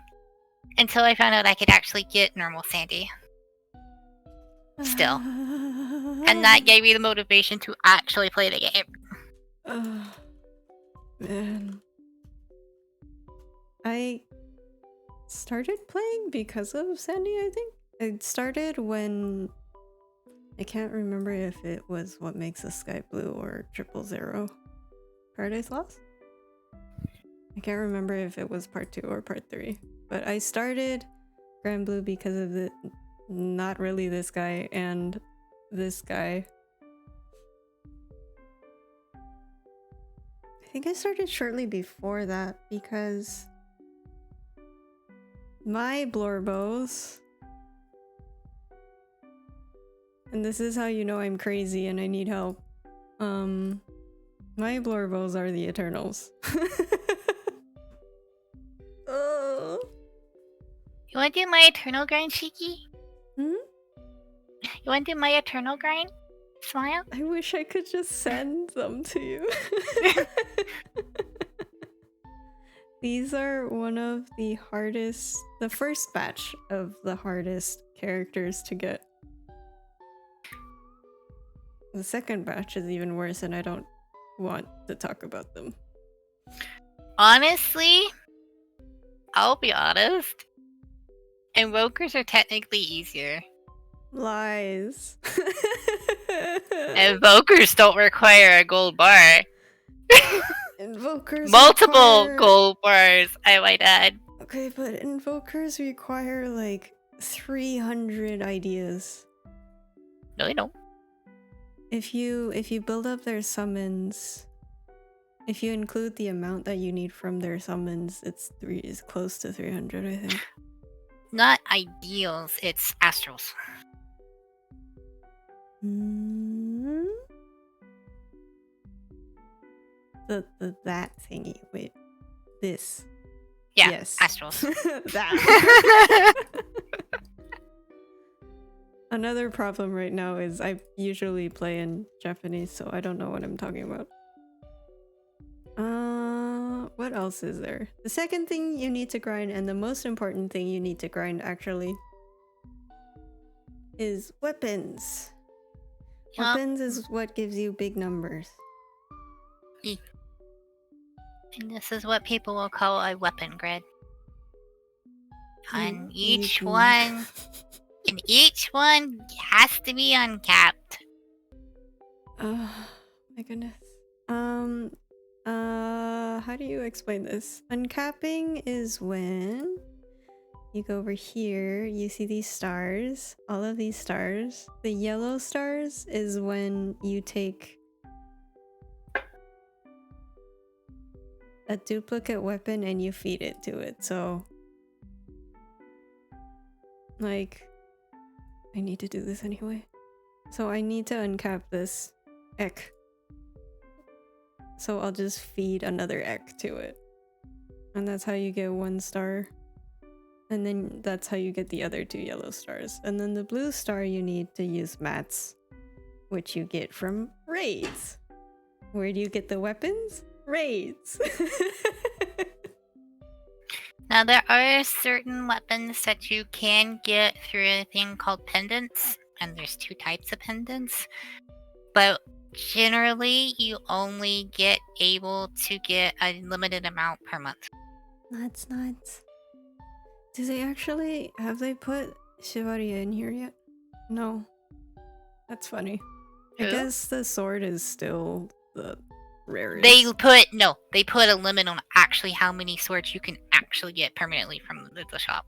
until I found out I could actually get normal Sandy. Still. And that gave me the motivation to actually play the game. Oh, man. I started playing because of Sandy, I think. It started when... I can't remember if it was What Makes the Sky Blue or 000 Paradise Lost. I can't remember if it was part 2 or part 3. But I started Granblue because of the... not really this guy and this guy. I think I started shortly before that because my Blorbos, and this is how you know I'm crazy and I need help, my Blorbos are the Eternals. Oh. You wanna do my Eternal grind, Shiki? Hmm? You wanna do my Eternal grind? Smile? I wish I could just send them to you. These are one of the hardest, the first batch of the hardest characters to get. The second batch is even worse, and I don't want to talk about them. Honestly, I'll be honest. Invokers are technically easier. Lies. Invokers don't require a gold bar. Invokers Multiple gold bars, I might add. Okay, but invokers require like 300 ideas. No, they don't. If you build up their summons, if you include the amount that you need from their summons, it's close to 300, I think. Not ideals, it's astrals. That thingy. Wait. This. Yeah, yes. astrals. That. Another problem right now is I usually play in Japanese, so I don't know what I'm talking about. What else is there? The second thing you need to grind, and the most important thing you need to grind actually, is weapons. Yep. Weapons is what gives you big numbers. And this is what people will call a weapon grid. On each one... And each one has to be uncapped. Oh my goodness. How do you explain this? Uncapping is when you go over here, you see these stars, all of these stars. The yellow stars is when you take a duplicate weapon and you feed it to it. So, like, I need to do this anyway. So I need to uncap this Ek. So I'll just feed another Ek to it. And that's how you get 1 star. And then that's how you get the other 2 yellow stars. And then the blue star you need to use mats, which you get from raids. Where do you get the weapons? Raids. Now there are certain weapons that you can get through a thing called pendants, and there's 2 types of pendants. But generally, you only get able to get a limited amount per month. That's nuts. Do they actually... have they put Shivaria in here yet? No. That's funny. Who? I guess the sword is still the rarest. They put a limit on actually how many swords you can actually get permanently from the shop.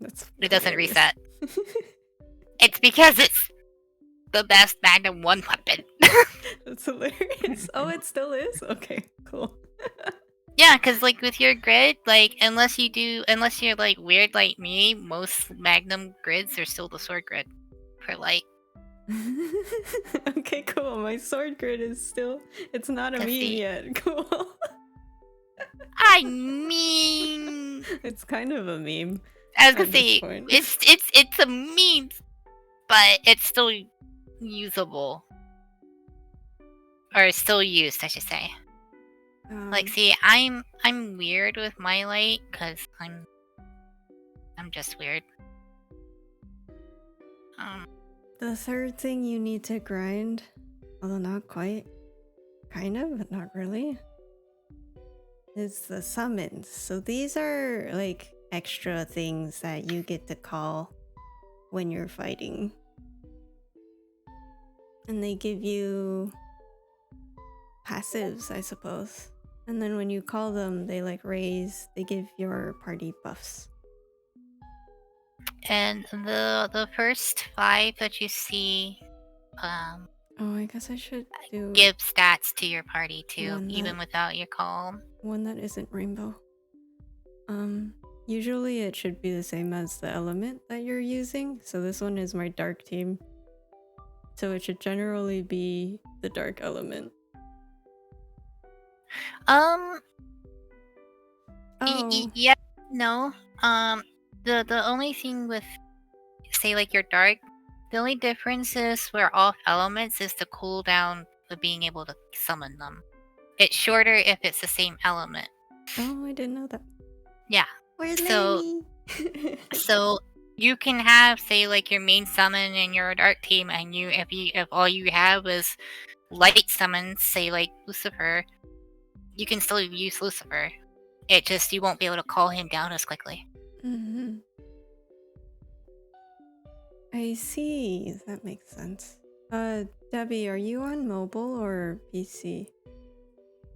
It doesn't reset. It's because it's the best Magnum 1 weapon. That's hilarious. Oh, it still is? Okay, cool. Yeah, because like with your grid, like unless you're like weird like me, most Magnum grids are still the sword grid for light. Okay, cool. My sword grid is still, it's not a meme yet. Cool. I mean, it's kind of a meme. I was gonna say it's a meme, but it's still usable, or still used, I should say. Like, see, I'm weird with my light because I'm just weird. The third thing you need to grind, although not quite, kind of, but not really, is the summons. So these are like extra things that you get to call when you're fighting. And they give you passives, I suppose. And then when you call them, they like they give your party buffs. And the first 5 that you see, oh, I guess I should give stats to your party too, even without your call. One that isn't rainbow. Usually it should be the same as the element that you're using. So this one is my dark team. So it should generally be the dark element. Yeah, no. The only thing with, say, like your dark, the only difference is where off elements is the cooldown of being able to summon them. It's shorter if it's the same element. Oh, I didn't know that. Yeah. Where's so you can have, say, like your main summon in your dark team, and if all you have is light summons, say like Lucifer, you can still use Lucifer. It just, you won't be able to call him down as quickly. Mm-hmm. I see. That makes sense. Debbie, are you on mobile or PC?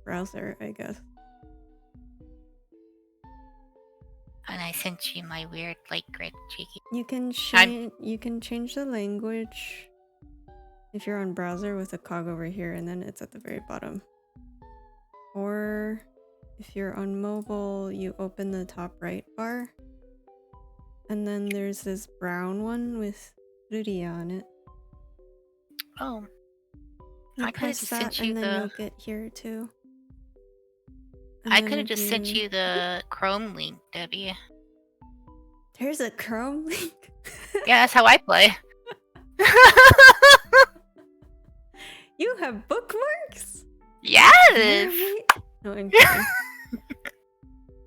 Browser, I guess. And I sent you my weird light grid, cheeky. You can change the language if you're on browser with a cog over here, and then it's at the very bottom. Or if you're on mobile, you open the top right bar, and then there's this brown one with Lydia on it. Oh. I could have just sent you then you'll get here too. I could have just sent you the Chrome link, Debbie. There's a Chrome link? Yeah, that's how I play. You have bookmarks? Yes! No, I'm kidding.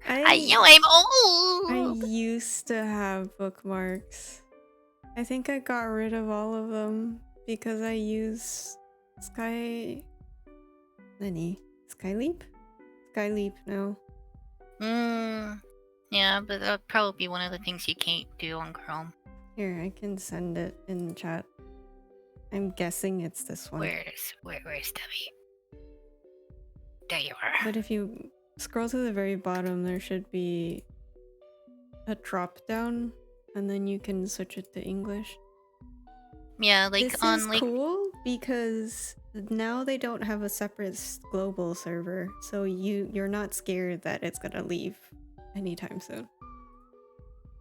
I know I'm old! I used to have bookmarks. I think I got rid of all of them because I use Skyleap now. Yeah, but that'll probably be one of the things you can't do on Chrome. Here, I can send it in chat. I'm guessing it's this one. Where's Debbie? There you are. But if you scroll to the very bottom, there should be a drop down, and then you can switch it to English. Yeah, like this is cool because now they don't have a separate global server, so you're not scared that it's gonna leave anytime soon.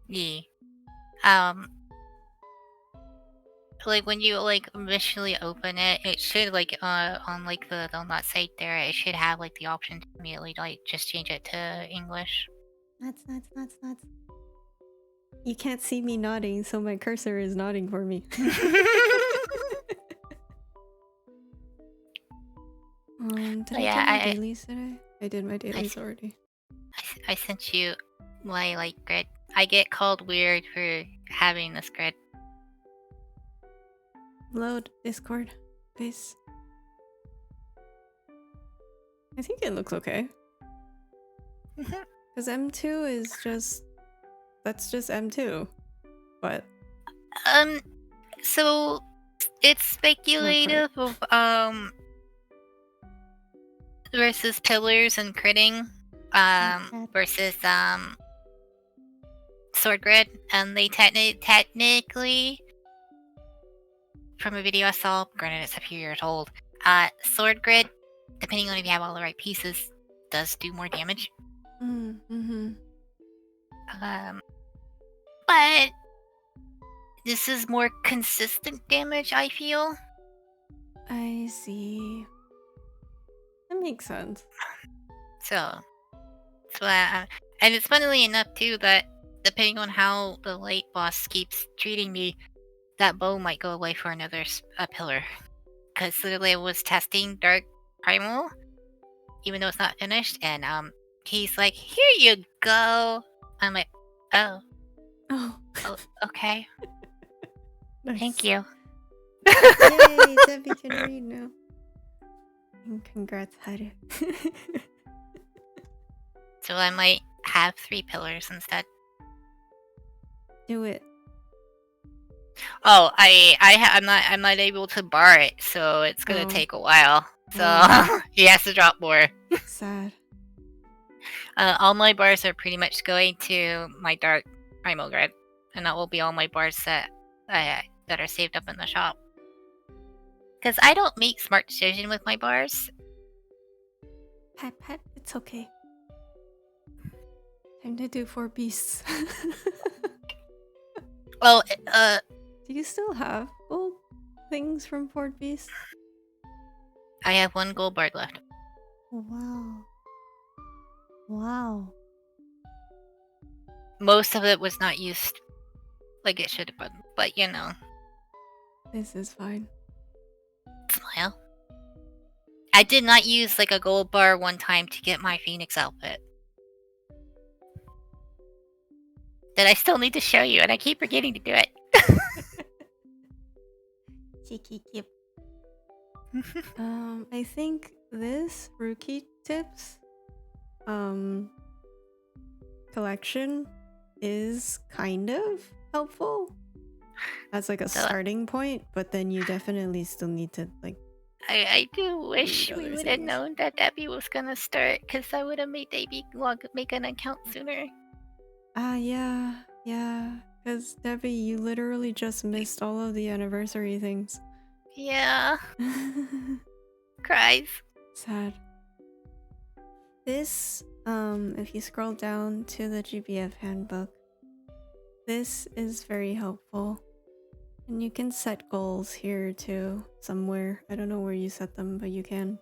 Yeah. Like when you like initially open it, it should like on like the that site there, it should have like the option to immediately like just change it to English. Nuts. You can't see me nodding, so my cursor is nodding for me. Did I do my dailies today? I did my dailies already. I sent you my like grid. I get called weird for having this grid. Load Discord, please. I think it looks okay. Because M2 is just... That's just M2. What? So it's speculative of versus pillars and critting versus sword grid, and they technically, from a video I saw, granted it's a few years old, sword grid, depending on if you have all the right pieces, does do more damage. But this is more consistent damage, I feel. I see. That makes sense. So and it's funnily enough too that depending on how the late boss keeps treating me, that bow might go away for another pillar. Because literally I was testing Dark Primal, even though it's not finished, and he's like, "Here you go." I'm like, "Oh, okay." Nice. Thank you. Yay, Debbie can read now. And congrats, Haru. So I might have 3 pillars instead. Do it. Oh, I'm not able to bar it, so it's gonna take a while. So he has to drop more. Sad. All my bars are pretty much going to my Dark Primal grid, and that will be all my bars that are saved up in the shop. Because I don't make smart decisions with my bars. Pat, it's okay. Time to do 4 beasts. Well, do you still have gold things from 4 beasts? I have 1 gold bar left. Wow. Most of it was not used like it should have been, but you know. This is fine. Smile. I did not use like a gold bar one time to get my Phoenix outfit. That I still need to show you, and I keep forgetting to do it. Cheeky kip. I think this Rookie Tips collection is kind of helpful as like a starting point, but then you definitely still need to like. I do wish we would have known that Debbie was gonna start, because I would have made Debbie make an account sooner. Yeah. Because Debbie, you literally just missed all of the anniversary things. Yeah. Cries. Sad. This, if you scroll down to the GBF handbook, this is very helpful. And you can set goals here too, somewhere. I don't know where you set them, but you can.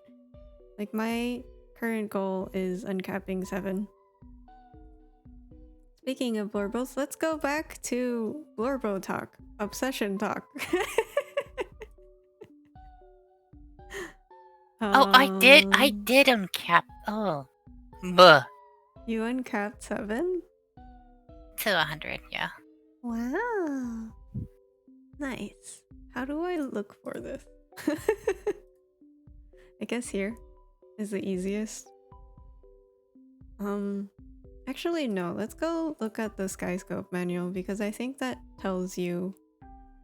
Like my current goal is uncapping 7. Speaking of Blorbos, let's go back to Blorbo talk. Obsession talk. Oh, I did uncap. Oh. Buh. You uncapped 7? To 100, yeah. Wow. Nice. How do I look for this? I guess here is the easiest. Actually no, let's go look at the Skyscope manual because I think that tells you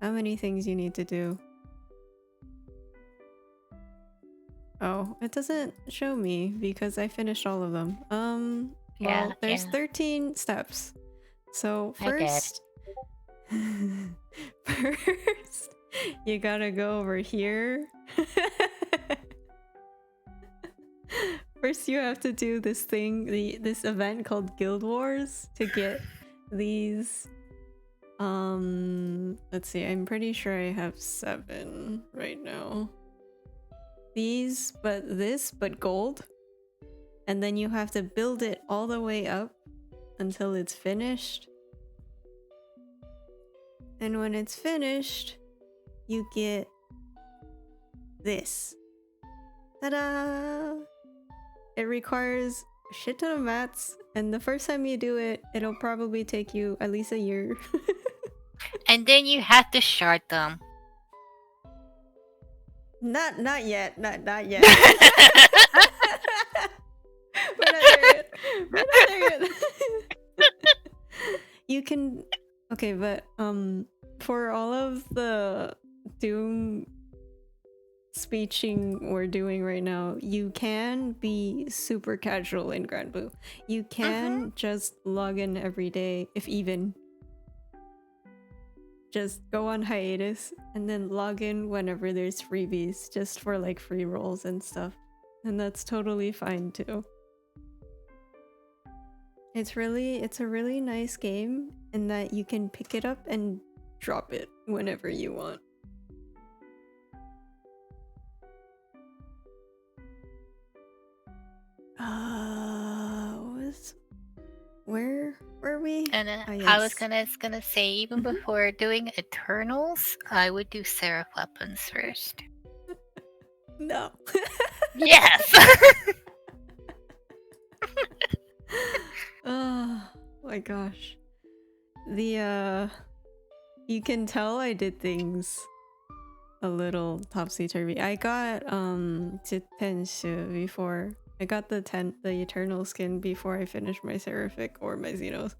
how many things you need to do. Oh, it doesn't show me because I finished all of them. Well, there's 13 steps. So first you gotta go over here. First you have to do this thing, this event called Guild Wars to get these. Let's see, I'm pretty sure I have 7 right now. These, but gold. And then you have to build it all the way up until it's finished. And when it's finished, you get this. Ta-da! It requires a shit ton of mats, and the first time you do it, it'll probably take you at least a year. And then you have to shard them. Not yet. Not yet. We're not there yet. You can... Okay, but for all of the Doom speeching we're doing right now, you can be super casual in Granblue. You can just log in every day, if even, just go on hiatus and then log in whenever there's freebies, just for like free rolls and stuff. And that's totally fine too. It's a really nice game in that you can pick it up and drop it whenever you want. Where were we? And I was gonna say, even before doing Eternals, I would do Seraph weapons first. No. Yes. Oh my gosh. You can tell I did things a little topsy-turvy. I got to Tenshu before. I got the Eternal skin before I finished my Seraphic or my Xenos.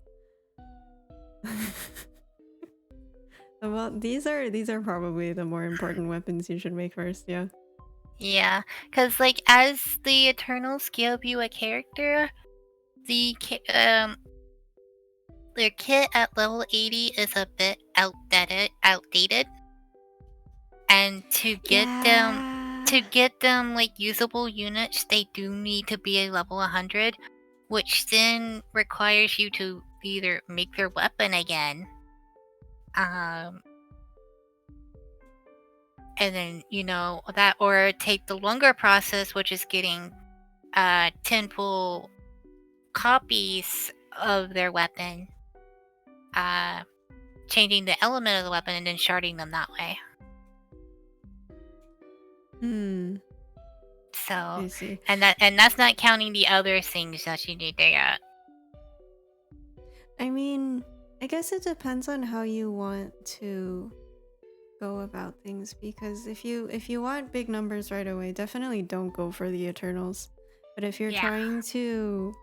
Well, these are probably the more important weapons you should make first, yeah. Yeah, because like as the Eternals give you a character, their kit at level 80 is a bit outdated. And to get them like usable units, they do need to be a level 100, which then requires you to either make their weapon again, and then that, or take the longer process, which is getting 10 full copies of their weapon, changing the element of the weapon and then sharding them that way. So, I see. And that's not counting the other things that you need there. I mean, I guess it depends on how you want to go about things, because if you want big numbers right away, definitely don't go for the Eternals. But if you're trying to...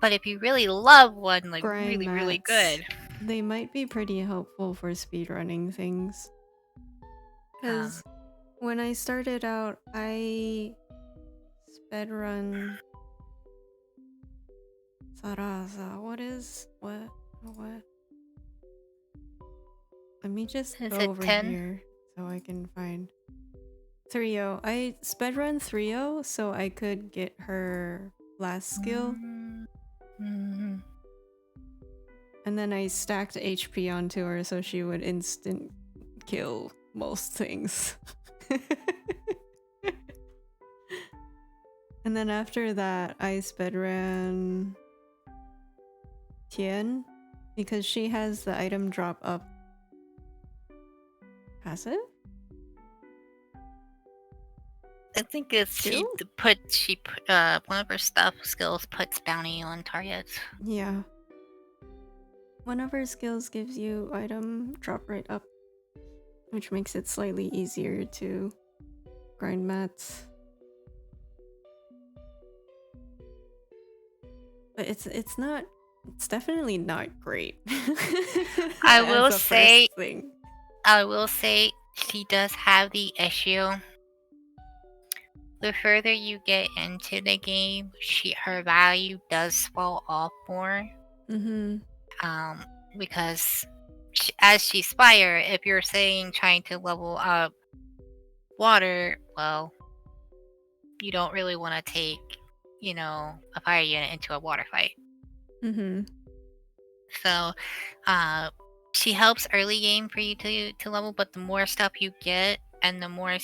But if you really love one, like really, mats, really good, they might be pretty helpful for speedrunning things. Because when I started out, I speedrun Sarasa. What? Let me just go over 10? here so I can find 3-0. I speedrun 3-0 so I could get her last skill. Mm-hmm. And then I stacked HP onto her so she would instant kill most things. And then after that, I speedran Tien because she has the item drop up passive. I think it's she put one of her skills puts bounty on targets. Yeah. One of her skills gives you item drop right up, which makes it slightly easier to grind mats. But it's definitely not great. I will say she does have the issue. The further you get into the game, her value does fall off more. Because as she's fire, if you're saying trying to level up water, well, you don't really want to take, a fire unit into a water fight. So, she helps early game for you to level, but the more stuff you get and the more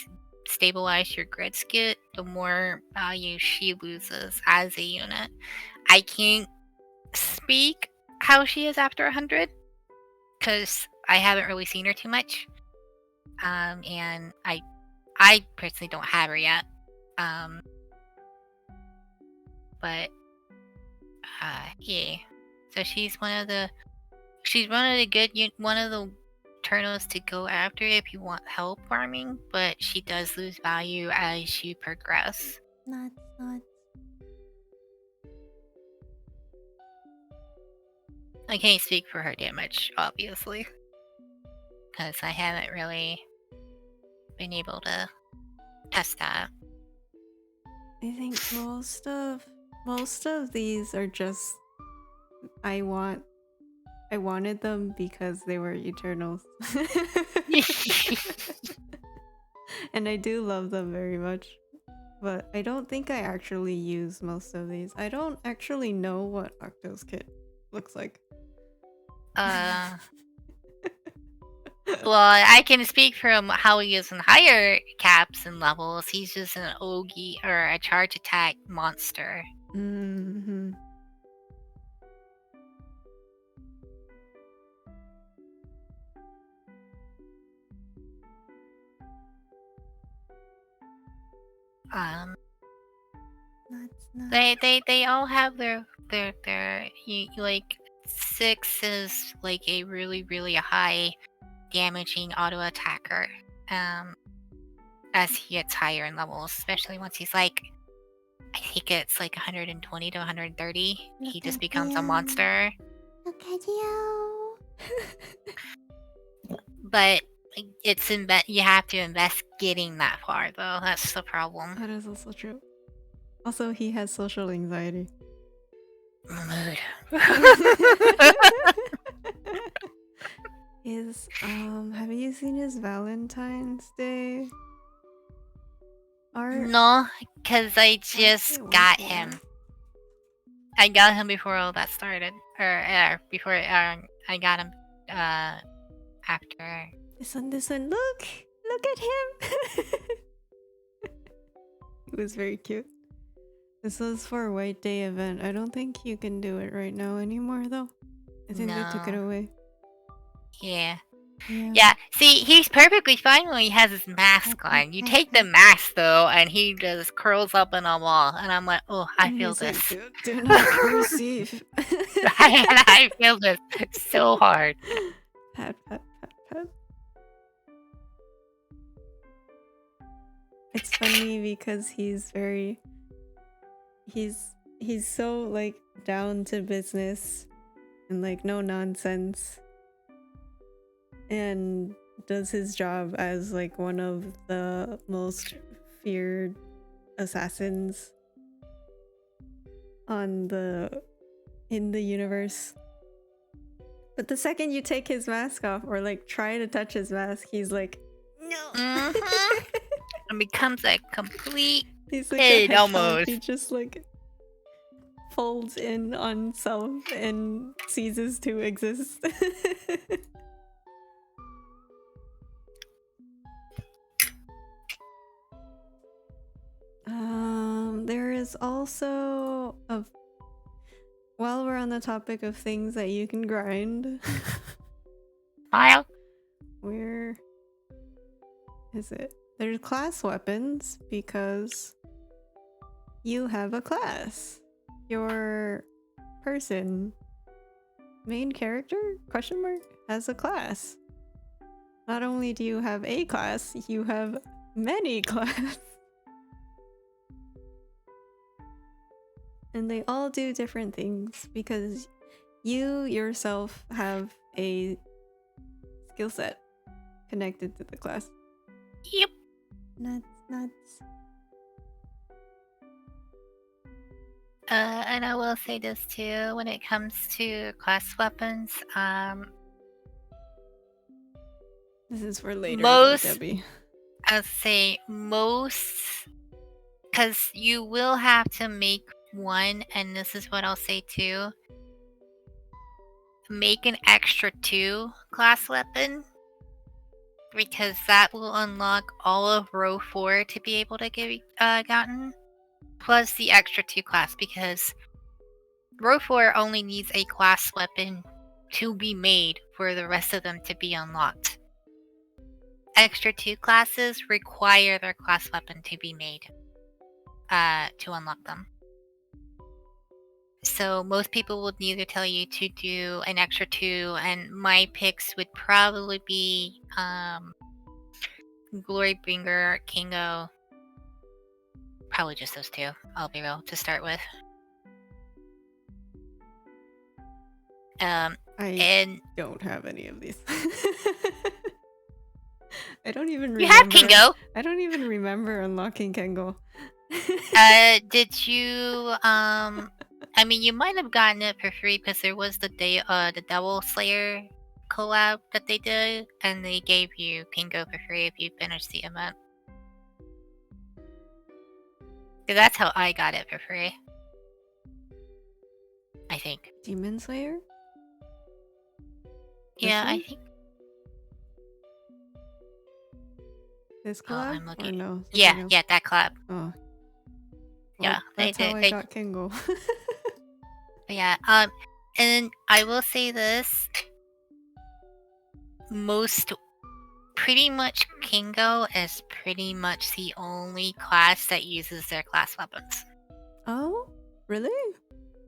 stabilized your grids get, the more value she loses as a unit. I can't speak how she is after 100 because I haven't really seen her too much, and I personally don't have her yet, but yeah. So she's one of the Eternals to go after if you want help farming, but she does lose value as you progress. Not. I can't speak for her damage, obviously, because I haven't really been able to test that. I think most of these are just I want I wanted them because they were Eternals. And I do love them very much. But I don't think I actually use most of these. I don't actually know what Octo's kit looks like. Well, I can speak from how he is in higher caps and levels. He's just an Ogi or a charge attack monster. Mm-hmm. They all have their like 6 is like a really high damaging auto attacker. As he gets higher in levels, especially once he's like, I think it's like 120 to 130. He just becomes a monster. Look at you. But it's you have to invest getting that far though. That's the problem. That is also true. Also, he has social anxiety. Mood. Have you seen his Valentine's Day art? No, because I just got him. I got him before all that started, or before I got him after. This one. Look at him. It was very cute. This was for a White Day event. I don't think you can do it right now anymore, though. I think they took it away. Yeah. See, he's perfectly fine when he has his mask on. You take the mask though, and he just curls up in a ball, and I'm like, oh, I feel this. Like, do not receive. I feel this so hard. Pat. It's funny because he's so like down to business and like no nonsense, and does his job as like one of the most feared assassins in the universe. But the second you take his mask off or like try to touch his mask, he's like, no. Mm-hmm. And becomes a complete he's like kid almost. He just like folds in on self and ceases to exist. There is also while we're on the topic of things that you can grind. Where is it? There's class weapons because you have a class. Your person, main character, question mark, has a class. Not only do you have a class, you have many classes. And they all do different things because you yourself have a skill set connected to the class. Yep. Nuts. And I will say this too, when it comes to class weapons, this is for later though, Debbie. I'll say most, because you will have to make one, and this is what I'll say too, make an extra 2 class weapon, because that will unlock all of row 4 to be able to get gotten, plus the extra 2 class, because row 4 only needs a class weapon to be made for the rest of them to be unlocked. Extra 2 classes require their class weapon to be made to unlock them. So most people would either tell you to do an extra 2, and my picks would probably be Glorybringer, Kingo. Probably just those 2, I'll be real, to start with. I don't have any of these. I don't even remember. You have Kingo! I don't even remember unlocking Kingo. Did you I mean, you might have gotten it for free because there was the Devil Slayer collab that they did, and they gave you Pingo for free if you finished the event. So that's how I got it for free. I think. Demon Slayer? Yeah, I think. This collab? I'm looking. Or no? Yeah, that collab. Oh. Well, yeah, that's how I got Kingo. Yeah. And I will say this: pretty much Kingo is pretty much the only class that uses their class weapons. Oh, really?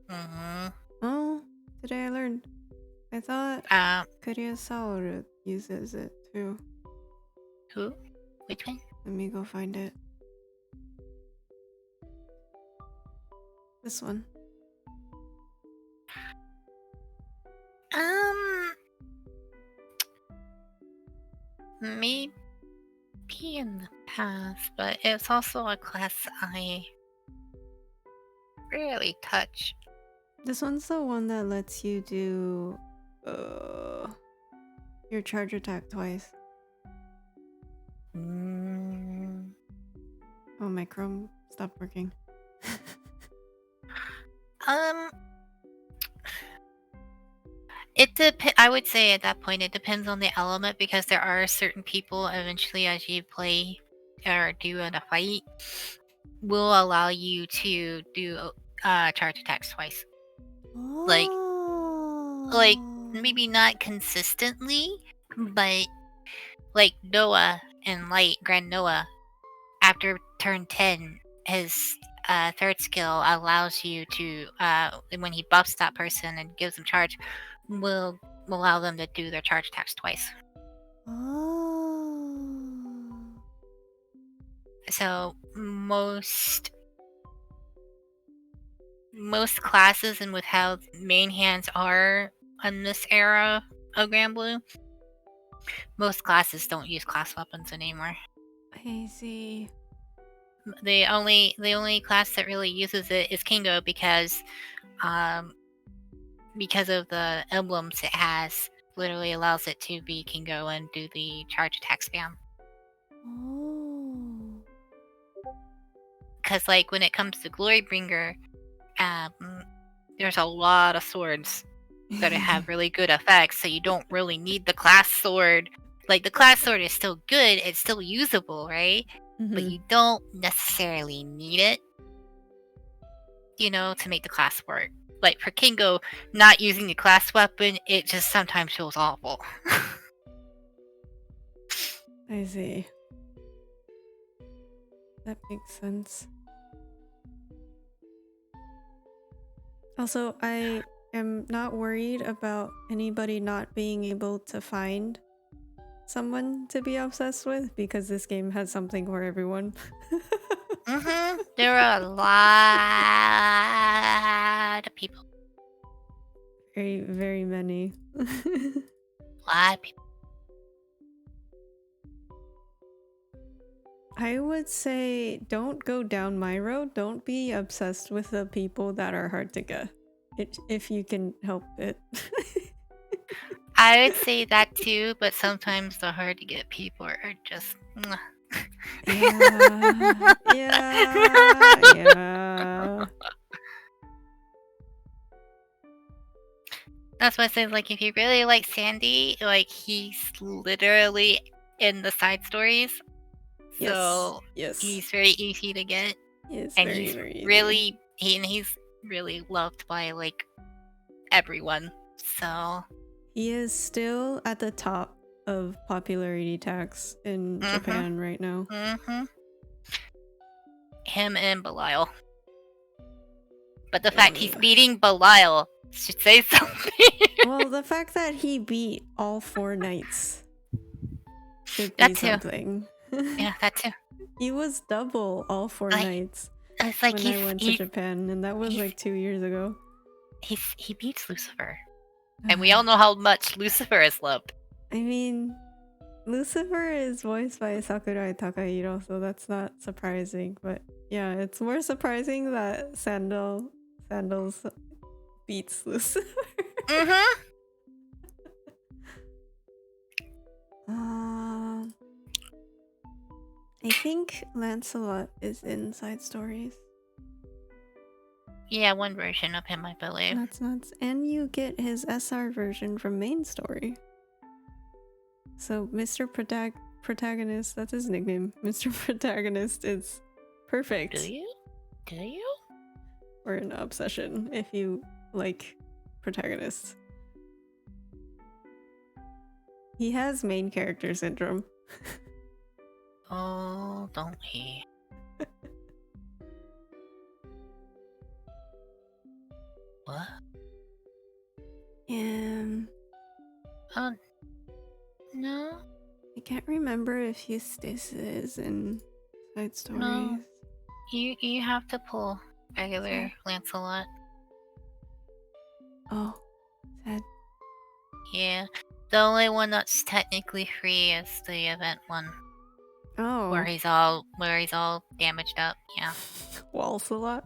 Mm-hmm. Oh, today I learned. I thought Kuryasauru uses it too. Who? Which one? Let me go find it. This one. Maybe in the past, but it's also a class I rarely touch. This one's the one that lets you do your charge attack twice. Oh, my Chrome stopped working. I would say at that point it depends on the element, because there are certain people eventually, as you play or do in a fight, will allow you to do charge attacks twice. Like maybe not consistently, but like Noah and Grand Noah, after turn 10, his third skill allows you to, when he buffs that person and gives them charge, will allow them to do their charge attacks twice. So most classes, and with how main hands are on this era of Granblue, most classes don't use class weapons anymore. I see. The only class that really uses it is Kingo, because of the emblems it has, literally allows it to be Kingo and do the charge attack spam. Because like when it comes to Glorybringer, there's a lot of swords that have really good effects, so you don't really need the class sword. Like, the class sword is still good, it's still usable, right? But you don't necessarily need it, to make the class work. Like, for Kingo, not using the class weapon, it just sometimes feels awful. I see. That makes sense. Also, I am not worried about anybody not being able to find someone to be obsessed with, because this game has something for everyone. There are a lot of people. Very, very many. A lot of people. I would say don't go down my road. Don't be obsessed with the people that are hard to get, if you can help it. I would say that too, but sometimes the hard to get people are just... Yeah. That's why I say, like, if you really like Sandy, like, he's literally in the side stories. So yes. He's very easy to get. Yes, and very, he's very really he's really loved by like everyone. So he is still at the top of popularity tags in Japan right now. Him and Belial. But the fact he's beating Belial should say something. Well, the fact that he beat all 4 knights should be something. Yeah, that too. He was double all 4 knights it's like when I went to Japan, and that was like 2 years ago. He beats Lucifer. And we all know how much Lucifer is loved. I mean, Lucifer is voiced by Sakurai Takahiro, so that's not surprising. But yeah, it's more surprising that Sandals beats Lucifer. Mm-hmm. I think Lancelot is in side stories. Yeah, one version of him, I believe. Nuts. And you get his SR version from main story. So Mr. Protagonist, that's his nickname. Mr. Protagonist is perfect. Do you? Or an obsession if you like protagonists. He has main character syndrome. Oh, don't he? What? No. I can't remember if Eustace is in side stories. No. You have to pull regular Lancelot. Oh, sad. Yeah. The only one that's technically free is the event one. Oh. Where he's all damaged up, yeah. Waltz a lot.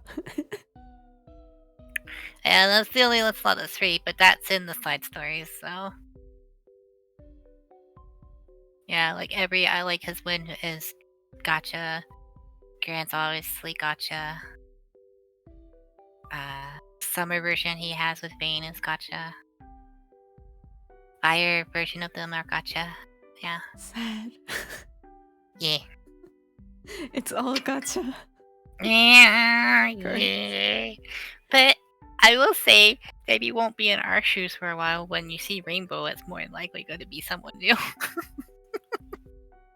Yeah, that's the only Lancelot that's free, but that's in the side stories, so. Yeah, like I like his win is gotcha. Grant's obviously gotcha. Summer version he has with Vayne is gotcha. Fire version of them are gotcha. Yeah. Sad. Yeah. It's all gotcha. Yeah. But I will say that you won't be in our shoes for a while. When you see Rainbow, it's more likely going to be someone new.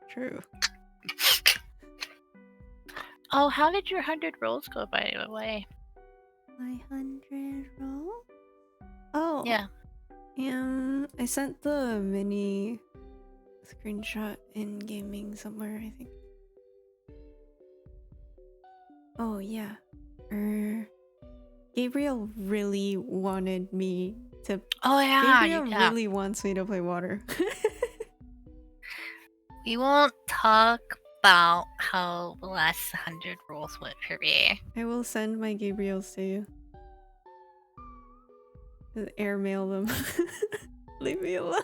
True. Oh, how did your 100 rolls go, by the way? My 100 rolls? Oh. Yeah. I sent the mini screenshot in gaming somewhere, I think. Oh, yeah. Gabriel really wanted me to... Oh, yeah. Gabriel really wants me to play water. We won't talk about how the last 100 rolls went for me. I will send my Gabriels to you. Just airmail them. Leave me alone.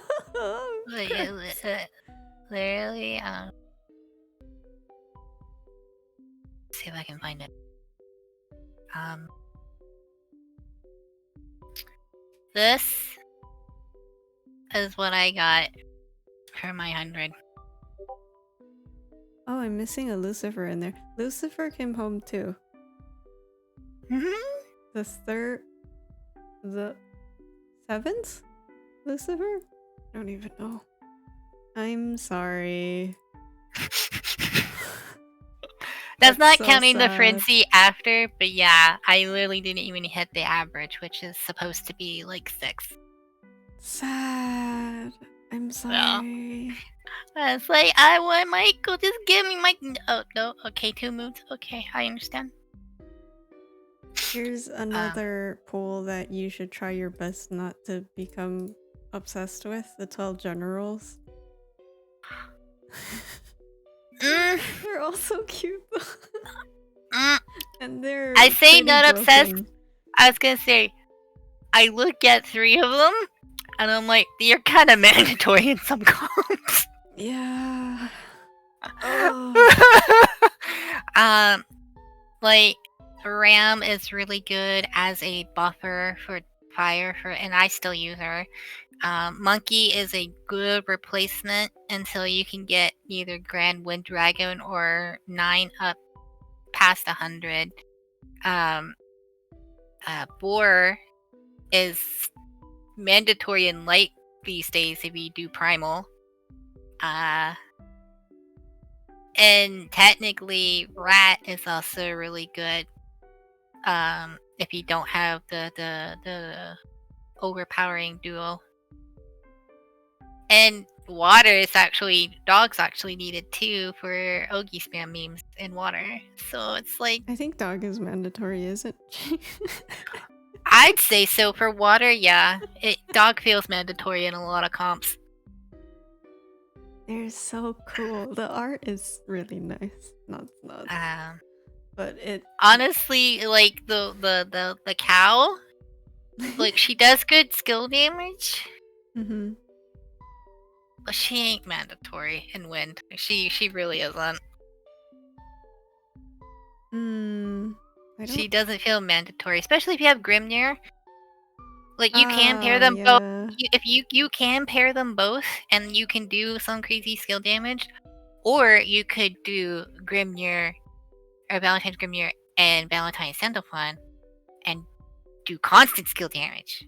Literally, see if I can find it. This is what I got for my 100. Oh, I'm missing a Lucifer in there. Lucifer came home too. The 7th Lucifer? I don't even know. I'm sorry. That's not so counting sad. the frenzy after, but yeah, I literally didn't even hit the average, which is supposed to be like 6. Sad. I'm sorry. I was like, I want Michael, just give me my... Oh, no, okay, 2 moves. Okay, I understand. Here's another pool that you should try your best not to become obsessed with. The 12 generals. They're all so cute though. And they're I say not broken. Obsessed. I was gonna say, I look at 3 of them, and I'm like, they're kind of mandatory in some comps. Yeah. Like, Ram is really good as a buffer for fire, and I still use her. Monkey is a good replacement until you can get either Grand Wind Dragon or 9 up past 100. Boar is mandatory in light these days if you do primal. And technically, Rat is also really good. If you don't have the overpowering duo. And water is dogs actually needed too for Ogi spam memes in water. So it's like, I think dog is mandatory, isn't she? I'd say so for water, yeah. Dog feels mandatory in a lot of comps. They're so cool. The art is really nice. Not. But but it honestly, like the cow, like she does good skill damage. Mm-hmm. But she ain't mandatory in Wind. She really isn't. She doesn't feel mandatory, especially if you have Grimnir. Like you can pair them both. If you can pair them both, and you can do some crazy skill damage, or you could do Grimnir or Valentine's Grimnir and Valentine's Sandalphon, and do constant skill damage.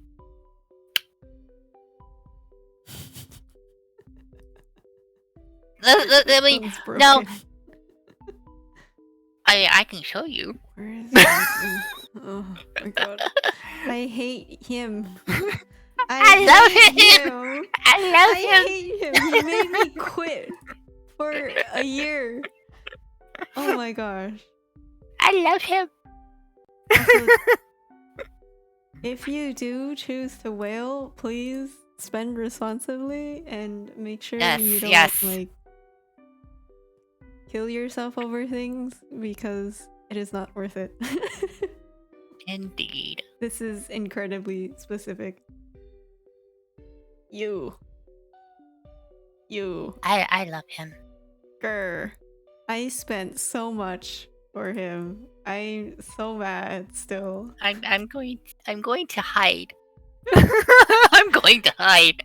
I mean, no. I can show you. Where is it? Oh my god. I hate him. I love him. I hate him. He made me quit for a year. Oh my gosh. I love him. Also, if you do choose to whale, please spend responsibly and make sure you don't like kill yourself over things, because it is not worth it. Indeed. This is incredibly specific. You. I love him. Grr. I spent so much for him. I'm so mad still. I'm going to hide. I'm going to hide.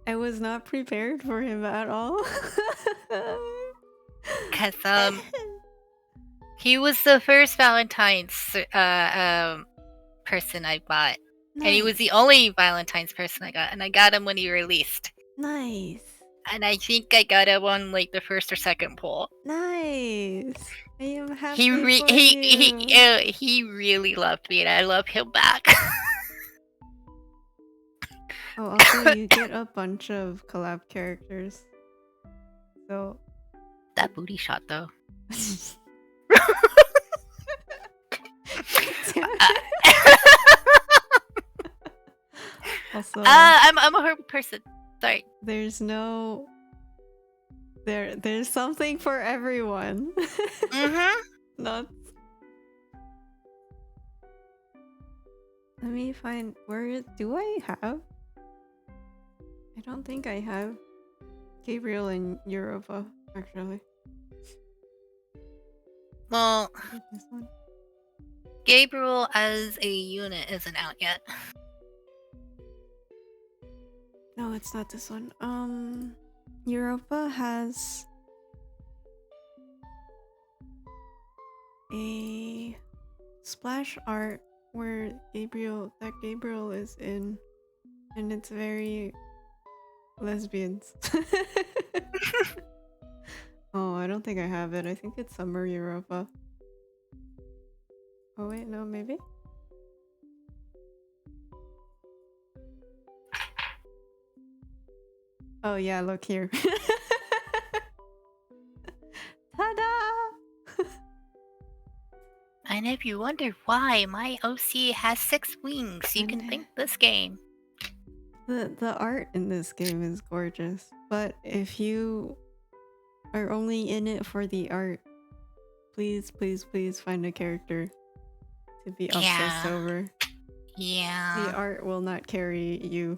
I was not prepared for him at all. Cause he was the first Valentine's person I bought. Nice. And he was the only Valentine's person I got, and I got him when he released. Nice. And I think I got him on like the first or second pull. Nice. I am happy he really loved me, and I love him back. Oh, also you get a bunch of collab characters. So that booty shot though. Also, I'm a horrible person. Sorry. There's something for everyone. Nuts. Let me find where do I have? I don't think I have Gabriel and Europa actually. Well, this one. Gabriel as a unit isn't out yet. No, it's not this one. Europa has a splash art where Gabriel is in, and it's very lesbians. Oh, I don't think I have it. I think it's Summer Europa. Oh wait, no, maybe? Oh yeah, look here. Ta-da! And if you wonder why my OC has 6 wings, you can thank this game. The art in this game is gorgeous, but if you are only in it for the art, please find a character to be obsessed over. Yeah. The art will not carry you.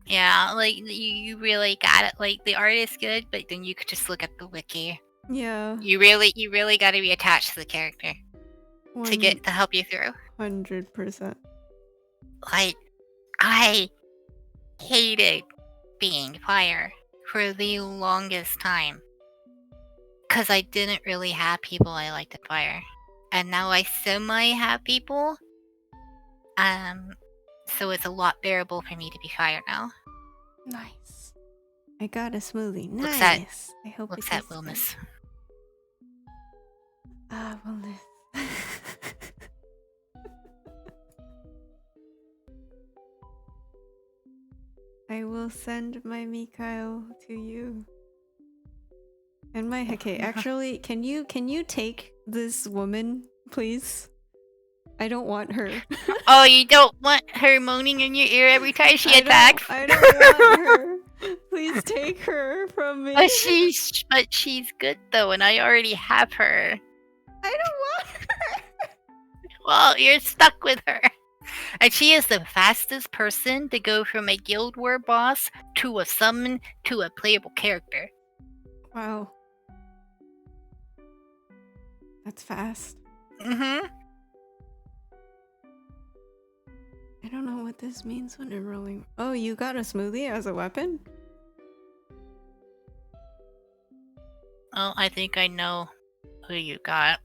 Yeah, like you really got it. Like the art is good, but then you could just look at the wiki. Yeah. You really got to be attached to the character to help you through. 100%. Like I hated being fire for the longest time because I didn't really have people I liked at fire, and now I semi have people. So it's a lot bearable for me to be fire now. Nice. I got a smoothie. Nice. I hope looks at Wilness. Wilness. I will send my Mikhail to you. And my Heke. Actually, can you take this woman, please? I don't want her. Oh, you don't want her moaning in your ear every time she attacks? I don't want her. Please take her from me. But she's good though, and I already have her. I don't want her. Well, you're stuck with her. And she is the fastest person to go from a Guild War boss to a summon to a playable character. Wow. That's fast. Mm-hmm. I don't know what this means when I'm rolling. Oh, you got a smoothie as a weapon? Oh, I think I know who you got.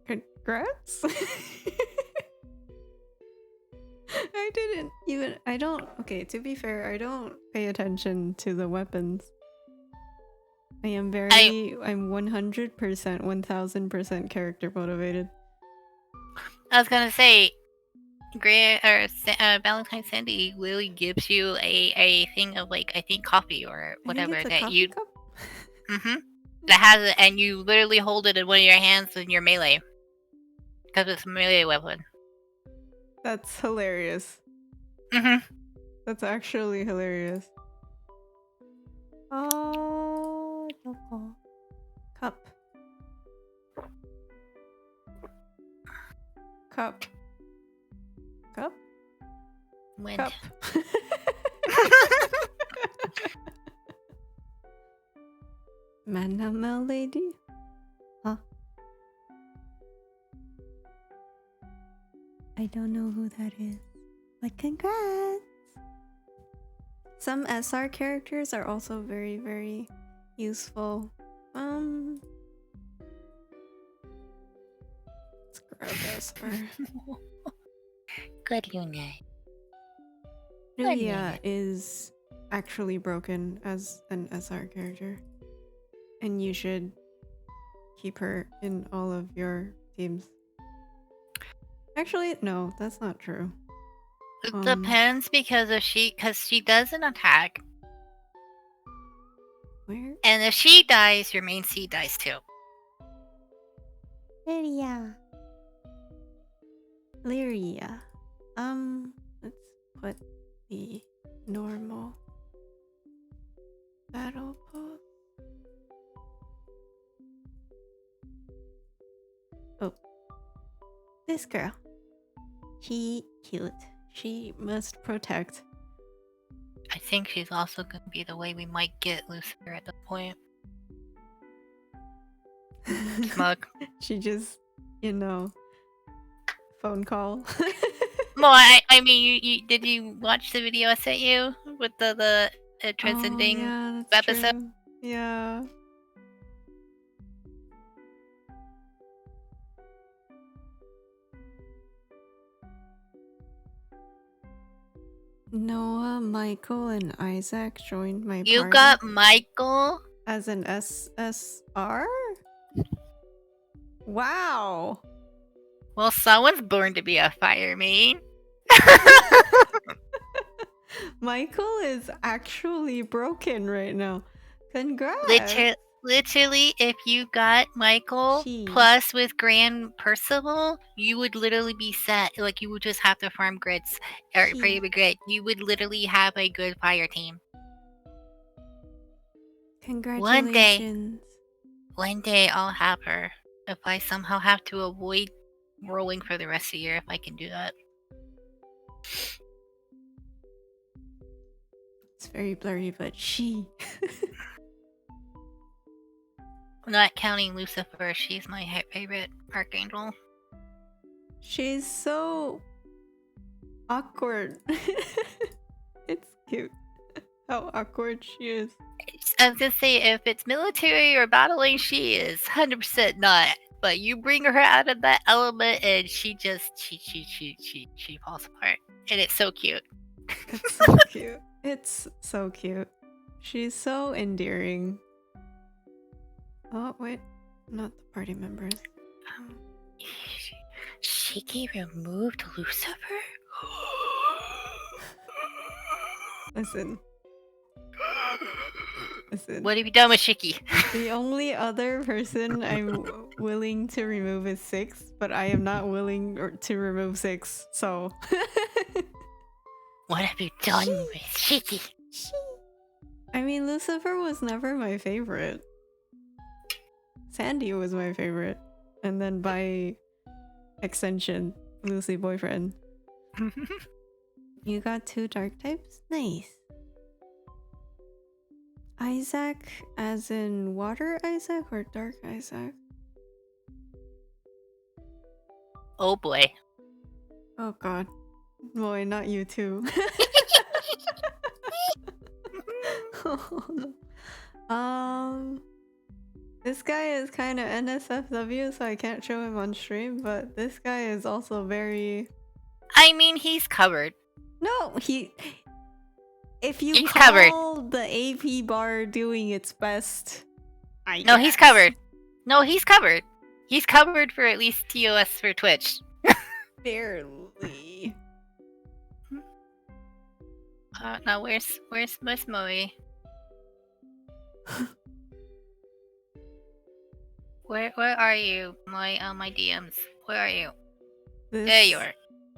Congrats? Okay, to be fair, I don't pay attention to the weapons. I'm 100%, 1000% character motivated. I was gonna say, Valentine Sandy literally gives you a thing of like, I think coffee or whatever I think it's a that coffee you. cup? Mm-hmm. That has it, and you literally hold it in one of your hands in your melee. Because it's a melee weapon. That's hilarious. Mm-hmm. That's actually hilarious. Oh, cup. Cup. Cup? Wind. Cup. Manamel lady? Huh? I don't know who that is. But congrats! Some SR characters are also very, very useful. Let's grab SR. Good Luna. Lulia is actually broken as an SR character. And you should keep her in all of your teams. Actually, no, that's not true. It depends because she doesn't attack. Where? And if she dies, your main C dies too. Lyria. Let's put the normal battle pose. Oh. This girl. She cute. She must protect. I think she's also going to be the way we might get Lucifer at the point. Smug. She just, phone call. Well, I mean, you did you watch the video I sent you with the transcending episode? True. Yeah. Noah, Michael, and Isaac joined my party. You got Michael? As an SSR? Wow. Well, someone's born to be a fire main. Michael is actually broken right now. Congrats. Literally, if you got Michael plus with Grand Percival, you would literally be set. Like, you would just have to farm grids or pray with grid. You would literally have a good fire team. Congratulations. One day I'll have her. If I somehow have to avoid rolling for the rest of the year, if I can do that. It's very blurry, but she. Not counting Lucifer, she's my favorite archangel. She's so awkward. It's cute how awkward she is. I was gonna say, if it's military or battling, she is 100% not. But you bring her out of that element, and she falls apart, and it's so cute. It's so cute. It's so cute. She's so endearing. Oh wait, not the party members. Shiki removed Lucifer? Listen. What have you done with Shiki? The only other person I'm willing to remove is 6, but I am not willing to remove 6, so... What have you done with Shiki? I mean, Lucifer was never my favorite. Sandy was my favorite. And then by extension, Lucy boyfriend. You got 2 dark types? Nice. Isaac as in water Isaac or dark Isaac? Oh boy. Oh god. Boy, not you too. This guy is kind of NSFW, so I can't show him on stream, but this guy is also very... I mean, he's covered. No, if you he's call covered. the AP bar doing its best, No, he's covered. No, he's covered. He's covered for at least TOS for Twitch. Barely. Now where's Moe? Where are you? My DMs. Where are you? There you are.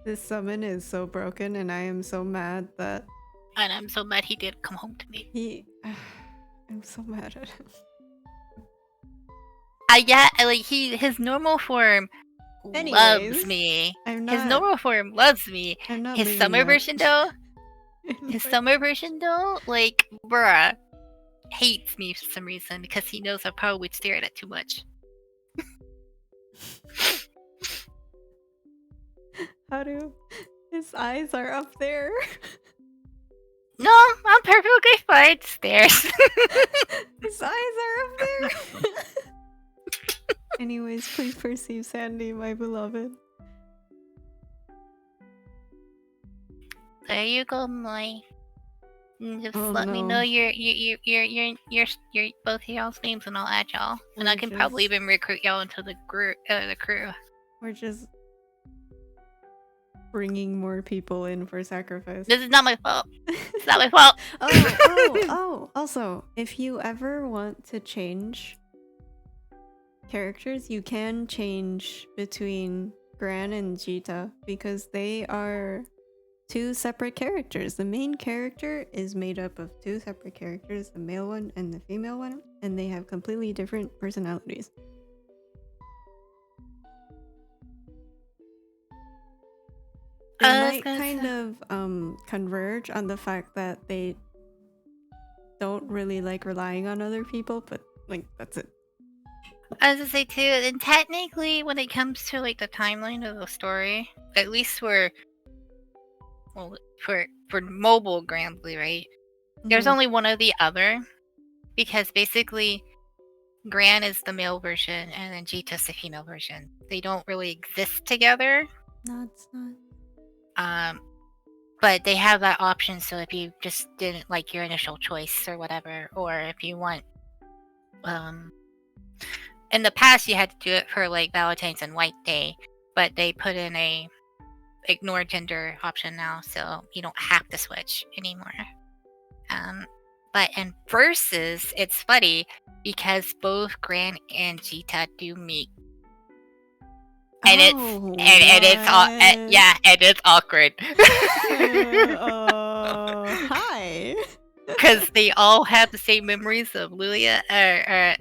This summon is so broken, and I am so mad that... And I'm so mad he didn't come home to me. I'm so mad at him. Yeah, like his normal form loves me. His normal form loves me. His summer version though, like bruh, hates me for some reason because he knows I probably stare at it too much. His eyes are up there. No, I'm perfectly fine. Stairs. His eyes are up there. Anyways, please perceive Sandy, my beloved. There you go, Moy. Just let me know your both of y'all's names, and I'll add y'all. And I can probably even recruit y'all into the crew. We're just bringing more people in for sacrifice. This is not my fault. It's not my fault. Oh. Also, if you ever want to change characters, you can change between Gran and Jita because they are 2 separate characters. The main character is made up of 2 separate characters, the male one and the female one, and they have completely different personalities. They might kind of converge on the fact that they don't really like relying on other people, but like that's it. I was gonna say too, and technically when it comes to like the timeline of the story, at least for mobile Granblue, right? There's only one or the other, because basically Gran is the male version and then Jita's the female version. They don't really exist together. No, it's not. But they have that option, so if you just didn't like your initial choice or whatever, or if you want, in the past you had to do it for like Valentine's and White Day, but they put in a ignore gender option now, so you don't have to switch anymore. But in Versus, it's funny because both Gran and Jita do meet. And it's awkward. Hi. Because they all have the same memories of Lilia and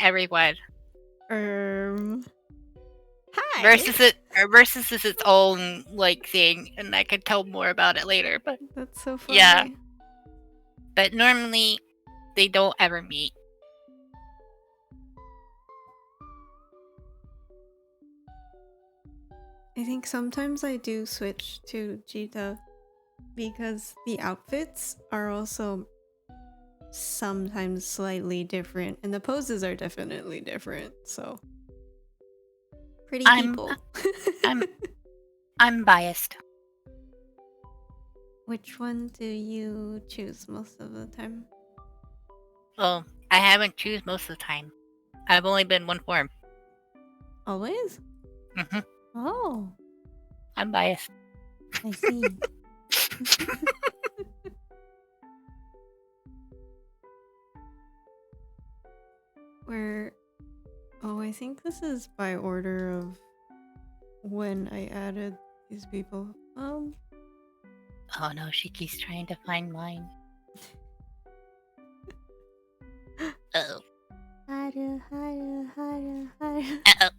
everyone. Hi. Versus is its own like thing, and I could tell more about it later. But that's so funny. Yeah. But normally, they don't ever meet. I think sometimes I do switch to Jita because the outfits are also sometimes slightly different and the poses are definitely different, so pretty people. I'm biased. Which one do you choose most of the time? Well, I haven't choose most of the time. I've only been one form. Always? Mm-hmm. Oh. I'm biased. I see. I think this is by order of when I added these people. Oh no, she keeps trying to find mine. Uh-oh. Haru, haru, haru, haru. Uh-oh.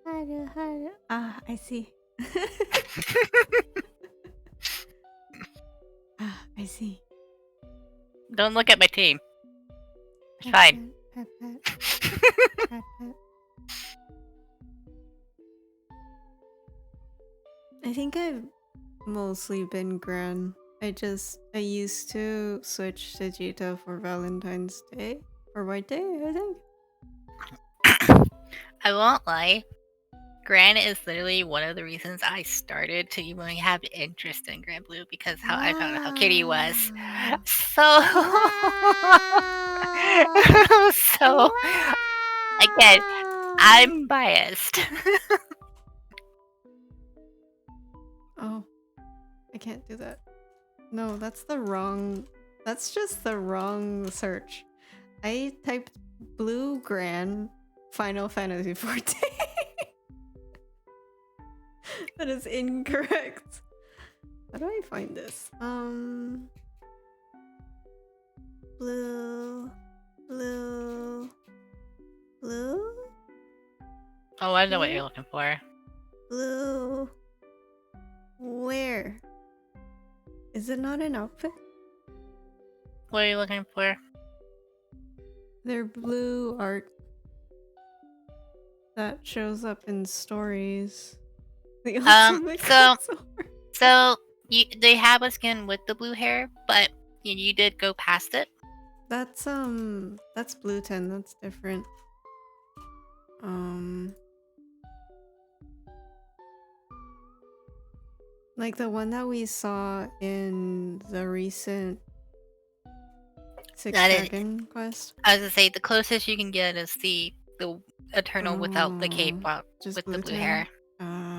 Haru, haru. Ah, I see. Ah, I see. Don't look at my team. It's fine. Pat, pat. Pat, pat. I think I've mostly been Gran. I used to switch to Jita for Valentine's Day. Or White Day, I think. I won't lie. Gran is literally one of the reasons I started to even have interest in Granblue because how I found out how Kitty was. So, so again, I'm biased. Oh, I can't do that. No, that's just the wrong search. I typed Blue Gran Final Fantasy 14. That is incorrect. How do I find this? Blue. Oh, I know what you're looking for. Blue. Where? Is it not an outfit? What are you looking for? Their blue art that shows up in stories. The ultimate so they have a skin with the blue hair, but you did go past it. That's Blue 10. That's different. Like the one that we saw in the recent Six Dragon quest. I was gonna say the closest you can get is the Eternal without the K-pop with the blue hair.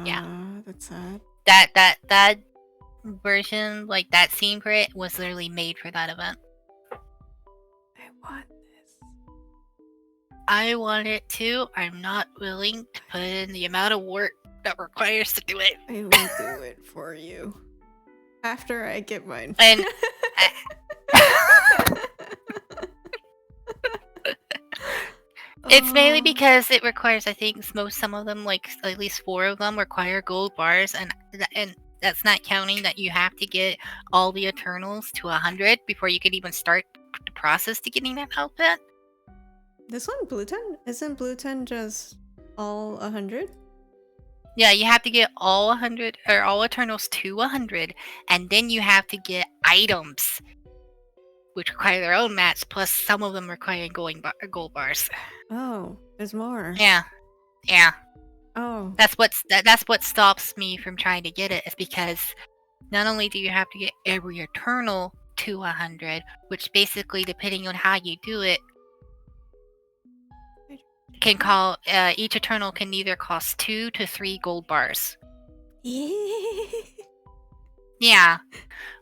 Yeah, that's sad. That version, like that scene for it, was literally made for that event. I want this. I want it too. I'm not willing to put in the amount of work that requires to do it. I will do it for you after I get mine. And it's mainly because it requires, I think, some of them, like at least 4 of them, require gold bars, and that's not counting that you have to get all the Eternals to 100 before you can even start the process to getting that outfit. This one, Blue 10? Isn't Blue 10 just all 100? Yeah, you have to get all 100 or all Eternals to 100, and then you have to get items, which require their own mats. Plus, some of them require gold bars. Oh, there's more. Yeah. Oh, that's what stops me from trying to get it. Is because not only do you have to get every Eternal to 100, which basically, depending on how you do it, can call each Eternal can either cost 2 to 3 gold bars. Yeah.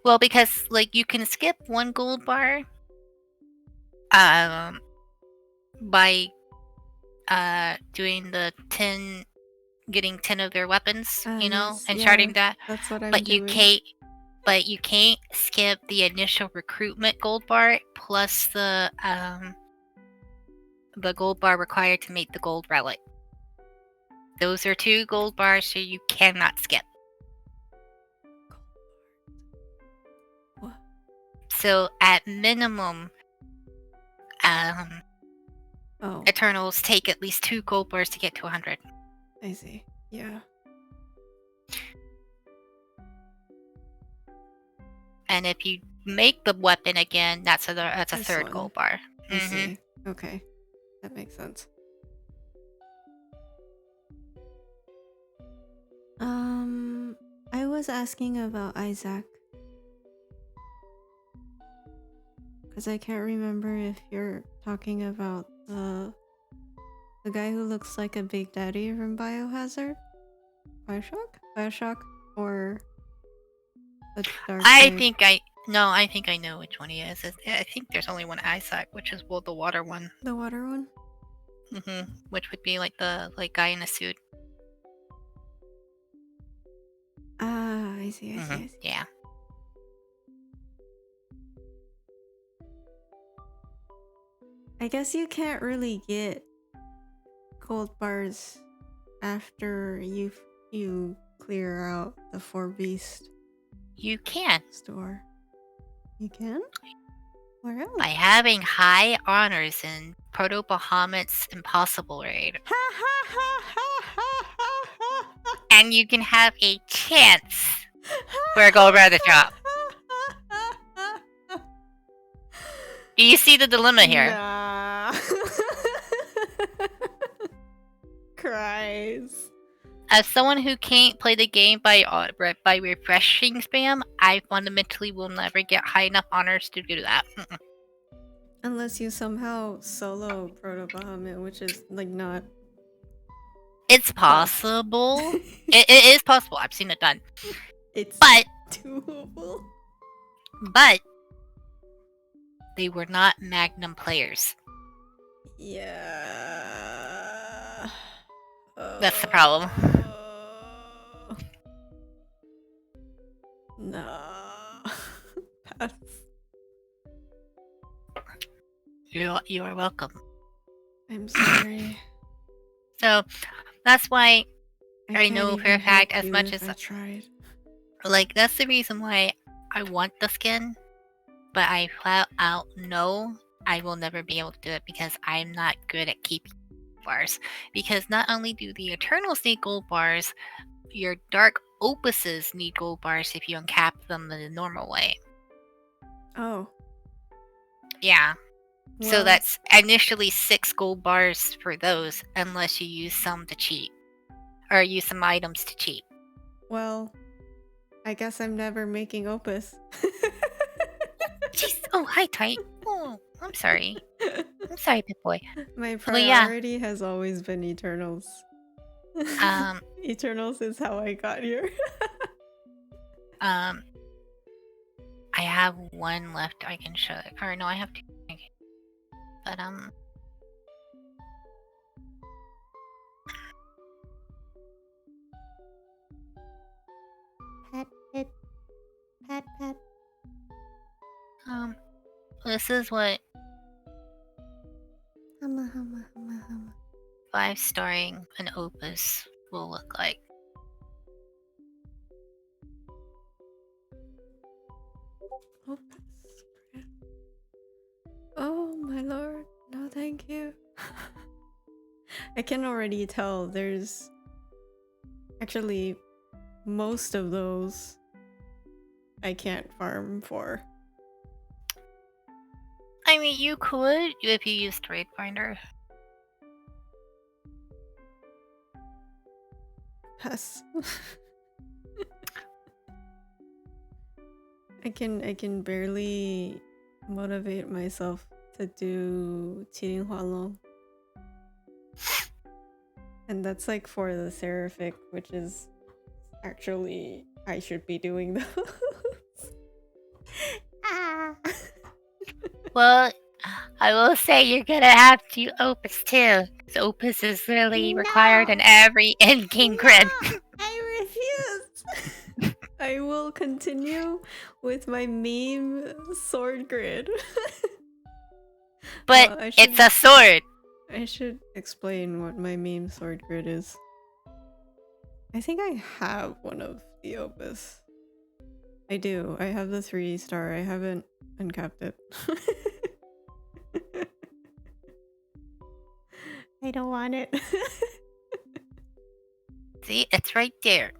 Well, because like you can skip 1 gold bar by doing the 10, getting 10 of their weapons, and starting that. That's what I'm doing. But you can't skip the initial recruitment gold bar plus the gold bar required to make the gold relic. Those are 2 gold bars, so you cannot skip. What? So at minimum, Eternals take at least 2 gold bars to get to 100. I see. Yeah. And if you make the weapon again, that's a third gold bar. I see. Okay. That makes sense. I was asking about Isaac. Because I can't remember if you're talking about the guy who looks like a Big Daddy from Biohazard? Bioshock? Or the Dark I think I know which one he is. I think there's only one Isaac, which is the water one. The water one? Which would be like the guy in a suit. Ah, I see. Yeah. I guess you can't really get gold bars after you clear out the 4 beast You can. store. You can? Where else? By having high honors in Proto Bahamut's Impossible Raid. And you can have a chance for a gold bar to drop. Do you see the dilemma here? Nah. Cries. As someone who can't play the game by refreshing spam, I fundamentally will never get high enough honors to do that. Unless you somehow solo Proto Bahamut, which is like not. It's possible. it is possible. I've seen it done. It's doable. But they were not Magnum players. Yeah. That's the problem. No. Pass. You are welcome. I'm sorry. So that's why I know can't for a even fact, help as you much if as I tried. like that's the reason why I want the skin, but I flat out know I will never be able to do it because I'm not good at keeping bars. Because not only do the Eternals need gold bars, your Dark Opuses need gold bars if you uncap them the normal way. Oh. Yeah. Well, so that's initially 6 gold bars for those, unless you use some to cheat. Or use some items to cheat. Well, I guess I'm never making Opus. Jeez. Oh, hi, Tight. Oh, I'm sorry. I'm sorry, big boy. My priority has always been Eternals. Eternals is how I got here. I have one left I can show. Or no, I have 2. But Pat it. Pat. This is what Humma. 5-starring an opus will look like. Opus. Oh my lord, no thank you. I can already tell there's actually most of those I can't farm for. I mean, you could if you use Trade Finder. Pass. I can barely motivate myself to do Qiling Hualong. And that's like for the Seraphic, which is actually I should be doing those. Well, I will say you're gonna have to Opus too. Because Opus is really required in every in-game grid. I refuse. I will continue with my meme sword grid. But it's a sword. I should explain what my meme sword grid is. I think I have one of the Opus. I do. I have the 3-star. I haven't uncapped it. I don't want it. See, it's right there.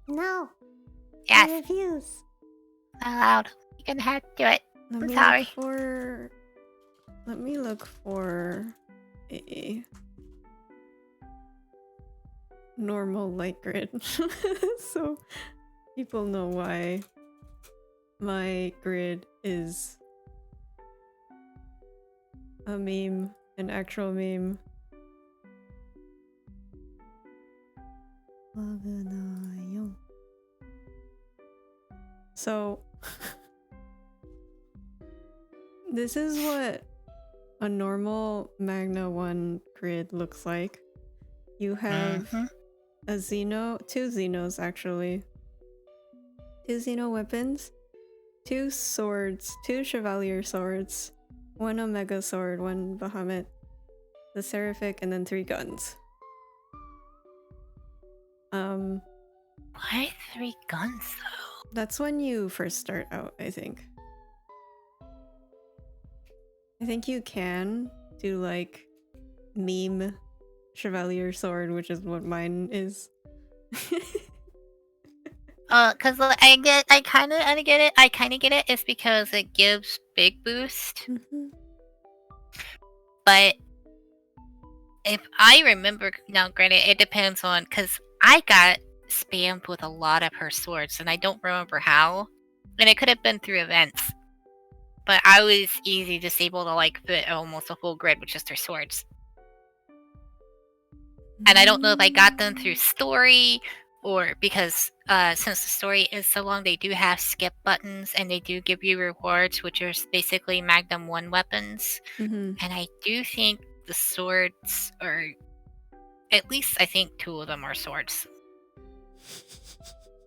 No. Yes. I refuse. Not allowed. You're gonna have to do it. I'm sorry. Let me look for a normal light grid. So people know why my grid is a meme, an actual meme. So this is what a normal Magna 1 grid looks like. You have a Xeno, 2 Xenos actually. 2 Xeno weapons, 2 swords, 2 Chevalier swords, 1 Omega sword, 1 Bahamut, the Seraphic, and then 3 guns. Why 3 guns though? That's when you first start out, I think. I think you can do like meme Chevalier sword, which is what mine is. Cause I kind of get it. It's because it gives big boost. But if I remember, now granted, it depends on, cause I got spammed with a lot of her swords, and I don't remember how. And it could have been through events, but I was easy just able to like fit almost a full grid with just her swords. And I don't know if I got them through story or because since the story is so long, they do have skip buttons and they do give you rewards, which are basically Magnum 1 weapons. And I do think the swords are, at least I think 2 of them are swords.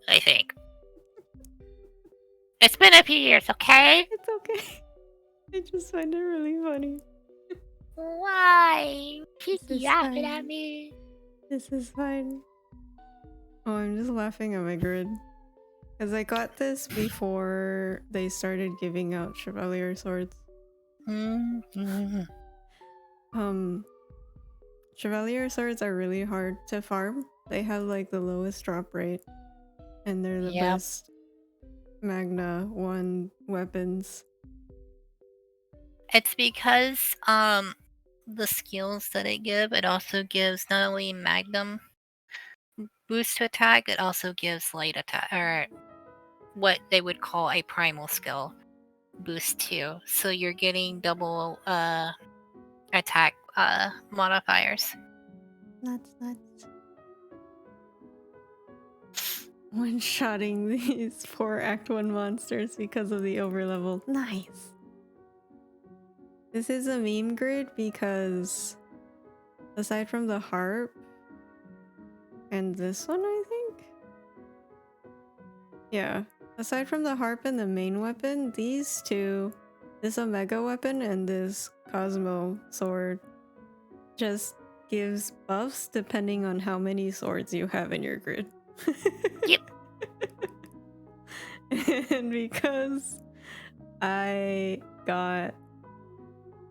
I think. It's been a few years, okay? It's okay. I just find it really funny. Why? Keep laughing at me. This is fine. Oh, I'm just laughing at my grid. Because I got this before they started giving out Chevalier swords. Chevalier swords are really hard to farm. They have like the lowest drop rate. And they're the best Magna 1 weapons. It's because the skills that it gives, it also gives not only Magnum boost to attack, it also gives light attack, or what they would call a primal skill boost too. So you're getting double attack modifiers. Nuts. One-shotting these 4 Act 1 monsters because of the overlevel. Nice. This is a meme grid because aside from the harp and this one, I think? Yeah. Aside from the harp and the main weapon, these 2, this Omega weapon and this Cosmo sword, just gives buffs depending on how many swords you have in your grid. Yep. And because I got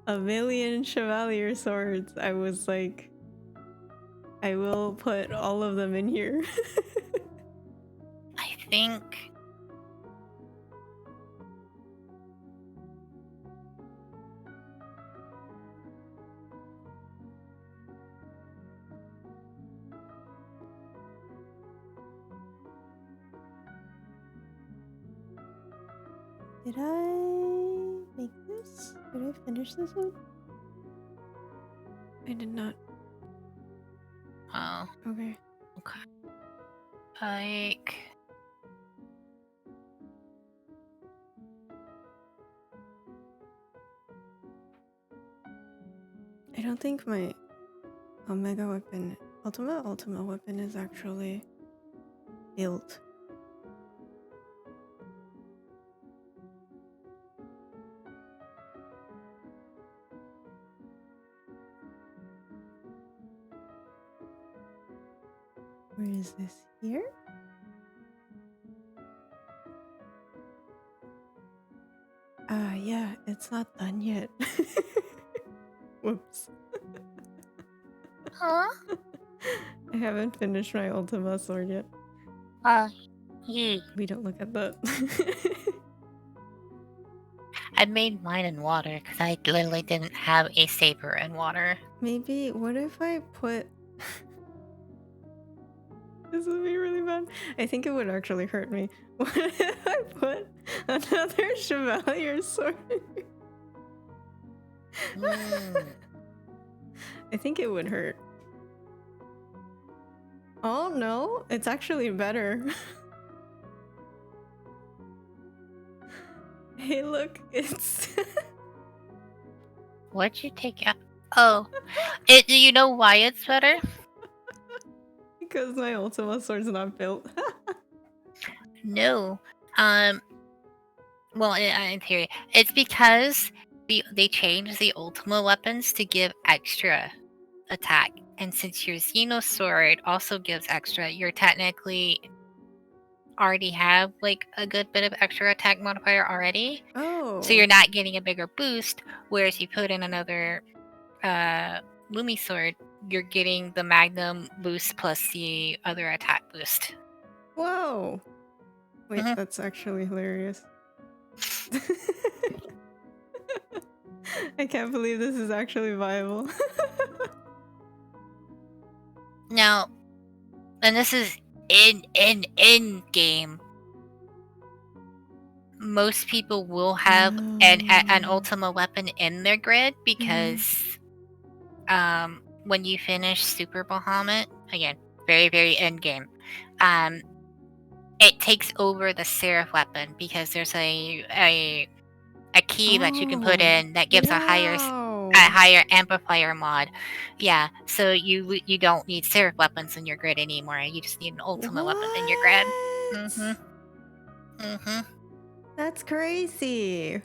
a million Chevalier swords, I was like, I will put all of them in here. I think Did I make this? Did I finish this one? I did not. Oh. Okay. Like I don't think my Omega weapon, Ultimate weapon is actually built. Where is this? Here? Yeah, it's not done yet. Whoops. Huh? I haven't finished my Ultima sword yet. We don't look at that. I made mine in water because I literally didn't have a saber in water. Maybe, what if I put... This would be really bad. I think it would actually hurt me. What if I put another Chevalier sword? I think it would hurt. Oh no, it's actually better. Hey look, it's... What'd you take out? Oh, do you know why it's better? Because my Ultima sword's not built. No, Well, in theory, it's because they changed the ultimate weapons to give extra attack, and since your Xeno Sword also gives extra, you're technically already have like a good bit of extra attack modifier already. Oh. So you're not getting a bigger boost, whereas you put in another Lumi Sword, you're getting the Magnum boost plus the other attack boost. Whoa! Wait, that's actually hilarious. I can't believe this is actually viable. Now, and this is in game. Most people will have an Ultima weapon in their grid because when you finish Super Bahamut, again, very, very end game, it takes over the Seraph weapon because there's a key that you can put in that gives a higher amplifier mod. Yeah, so you don't need Seraph weapons in your grid anymore. You just need an Ultima weapon in your grid. That's crazy.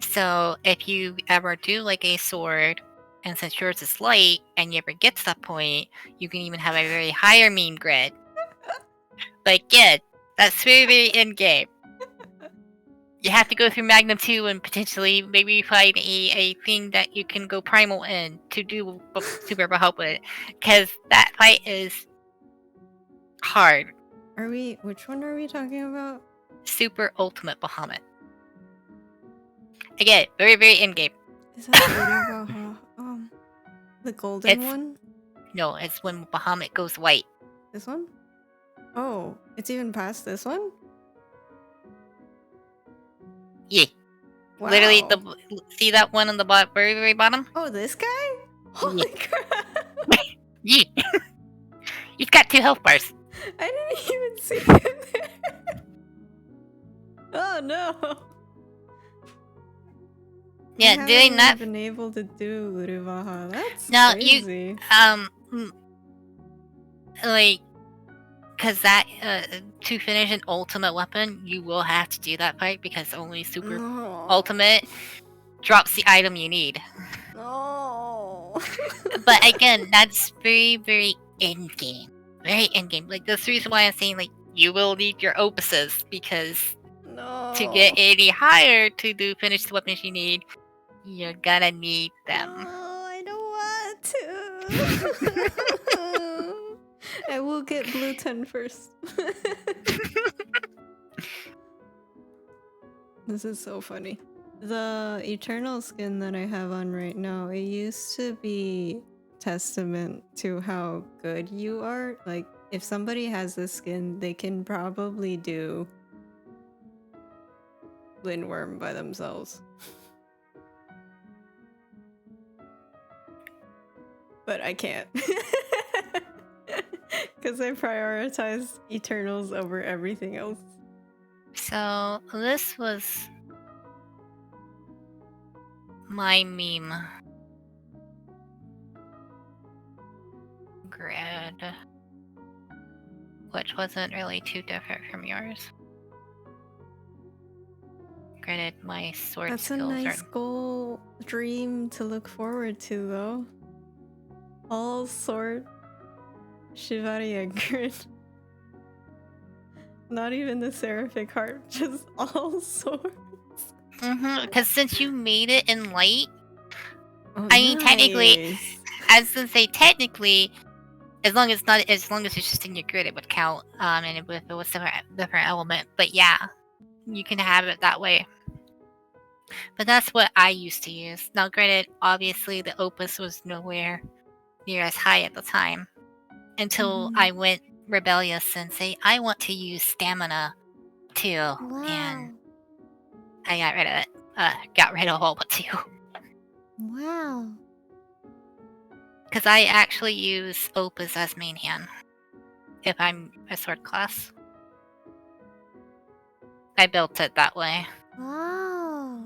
So if you ever do like a sword, and since yours is light, and you ever get to that point, you can even have a very higher meme grid. Like, yeah, that's very, very in-game. You have to go through Magnum 2 and potentially maybe find a thing that you can go primal in to do Super Bahamut with, because that fight is hard. Which one are we talking about? Super Ultimate Bahamut. Again, very, very in-game. Is that the golden one? No, it's when Bahamut goes white. This one? Oh, it's even past this one? Yeah. Wow. Literally, see that one on the very, very bottom? Oh, this guy? Holy crap! Yeah. He's got 2 health bars. I didn't even see him there. Oh no! Yeah, doing that. I've been able to do Uruvaha. That's crazy. Because that to finish an ultimate weapon, you will have to do that fight because only Super Ultimate drops the item you need. No. But again, that's very, very in-game. Very in-game. Like, that's the reason why I'm saying, like, you will need your opuses, because to get any higher to finish the weapons you need, you're gonna need them. Oh, I don't want to. I will get blue 10 first. This is so funny. The Eternal skin that I have on right now, it used to be testament to how good you are. Like, if somebody has this skin, they can probably do Lindworm by themselves. But I can't. Because I prioritize Eternals over everything else. So, this was my meme grid, which wasn't really too different from yours. Granted, my sword skills are... That's a nice goal, dream to look forward to, though. All sword Shivaria grid. Not even the Seraphic Heart, just all swords. Because since you made it in light, I mean, technically, technically, as long as it's just in your grid, it would count. And if it was different element, but yeah, you can have it that way. But that's what I used to use. Now, granted, obviously the opus was nowhere near as high at the time, until I went rebellious and say I want to use stamina too, and I got rid of it. Got rid of all but 2. Wow. Because I actually use opus as main hand if I'm a sword class. I built it that way. Wow.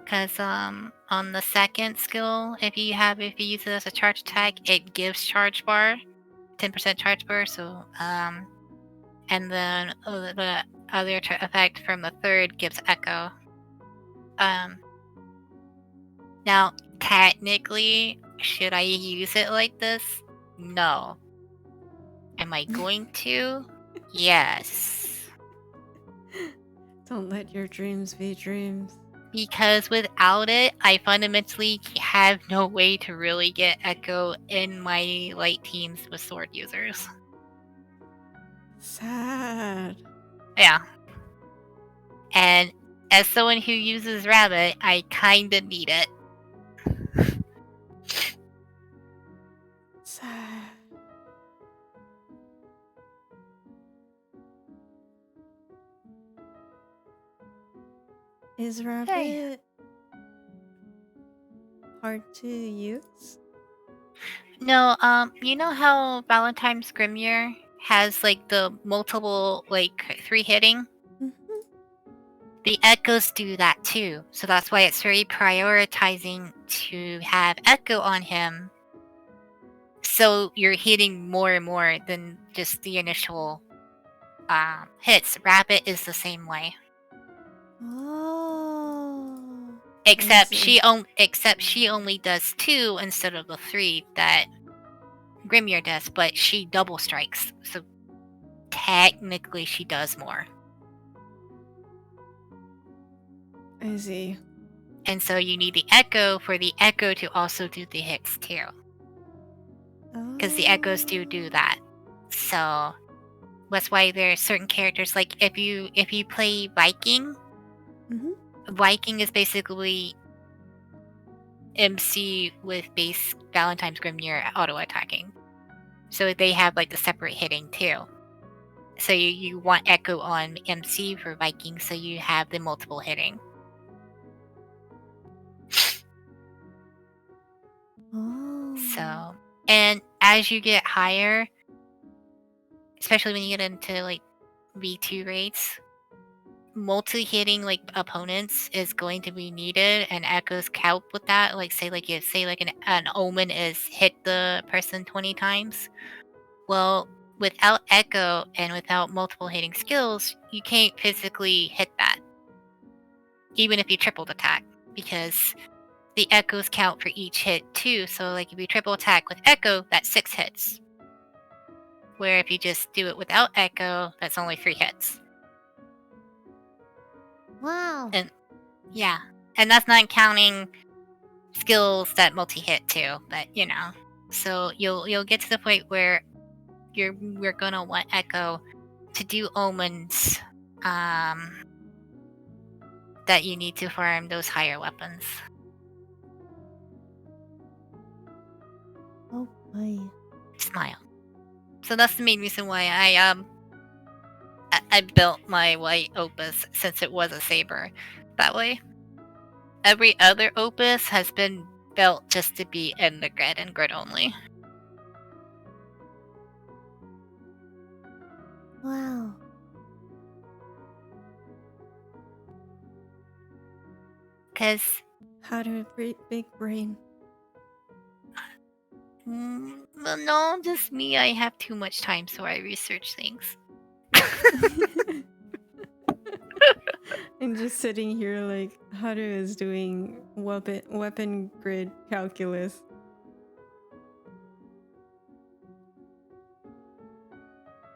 Because on the second skill, if you use it as a charge attack, it gives charge bar 10% charge burst. So and then the other effect from the third gives echo. Now technically, should I use it like this? No. Am I going to? Yes. Don't let your dreams be dreams. Because without it, I fundamentally have no way to really get echo in my light teams with sword users. Sad. Yeah. And as someone who uses rabbit, I kinda need it. Sad. Is rabbit hard to use? No, you know how Valentine's Grimure has like the multiple 3 hitting? Mm-hmm. The echoes do that too. So that's why it's very prioritizing to have echo on him. So you're hitting more and more than just the initial hits. Rabbit is the same way. Oh. Except she only does 2 instead of the 3 that Grimure does, but she double strikes. So technically she does more. I see. And so you need the echo for the echo to also do the hits too. Because the echoes do that. So that's why there are certain characters, like if you play Viking, Viking is basically MC with base Valentine's Grimnir auto attacking. So they have like the separate hitting too. So you want echo on MC for Viking, so you have the multiple hitting. So, and as you get higher, especially when you get into like V2 rates, multi-hitting like opponents is going to be needed, and echoes help with that. Like say an omen is hit the person 20 times. Well, without echo and without multiple hitting skills, you can't physically hit that, even if you tripled attack, because the echoes count for each hit too. So like if you triple attack with echo, that's 6 hits. Where if you just do it without echo, that's only 3 hits. Wow. And yeah, and that's not counting skills that multi-hit too. But so you'll get to the point where we're gonna want echo to do omens that you need to farm those higher weapons. Oh boy. Smile. So that's the main reason why I built my white opus, since it was a saber that way. Every other opus has been built just to be in the grid and grid only. Wow. Because how to big brain. No, just me. I have too much time, so I research things. I'm just sitting here like Haru is doing weapon grid calculus.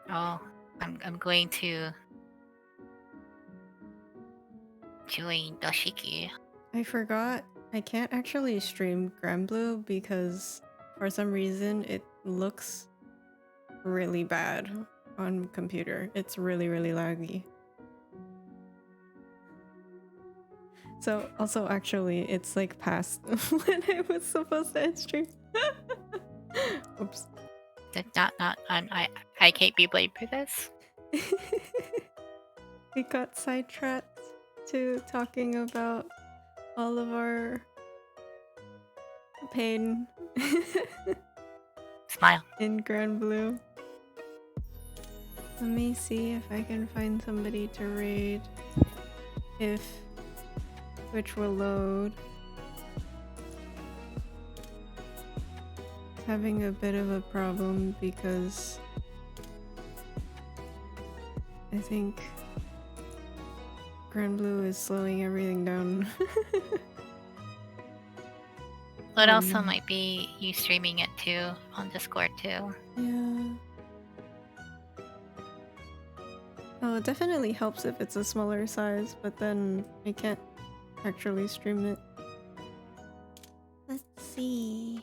Oh, I'm going to join Dashiki. I forgot. I can't actually stream Granblue because for some reason it looks really bad on computer. It's really laggy. So also actually it's like past when I was supposed to end stream. Oops. I can't be blamed for this. We got sidetracked to talking about all of our pain. Smile. In Granblue. Let me see if I can find somebody to raid. If Twitch will load. having a bit of a problem because I think Granblue is slowing everything down. It also might be you streaming it too on Discord too. Yeah. Oh, it definitely helps if it's a smaller size, but then I can't actually stream it. Let's see.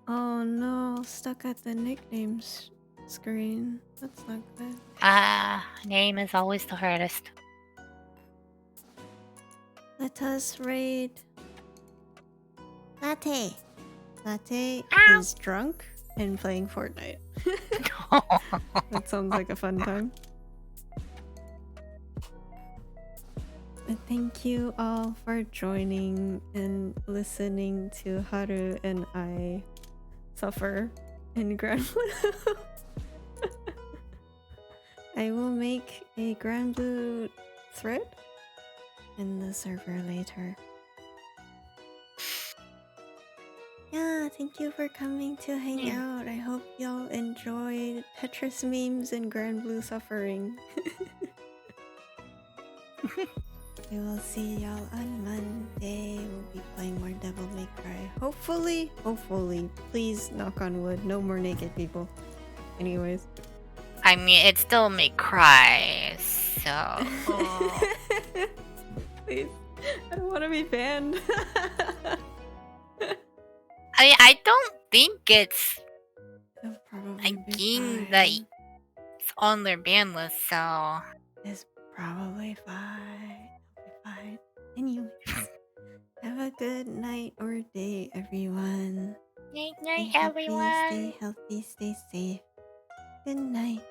Oh no, stuck at the nicknames screen. That's not good. Name is always the hardest. Let us raid Latte. Latte is drunk and playing Fortnite. That sounds like a fun time. And thank you all for joining and listening to Haru and I suffer in Granblue. I will make a Granblue thread in the server later. Yeah, thank you for coming to hang out. I hope y'all enjoyed Tetris memes and Granblue suffering. We will see y'all on Monday. We'll be playing more Devil May Cry. Hopefully. Please, knock on wood. No more naked people. Anyways. I mean, it still may cry, so... Please. I don't want to be banned. I don't think it's a game that's on their ban list, so... It's probably fine. It'll be fine. Anyways, have a good night or day, everyone. Night, everyone. Stay healthy, stay safe. Good night.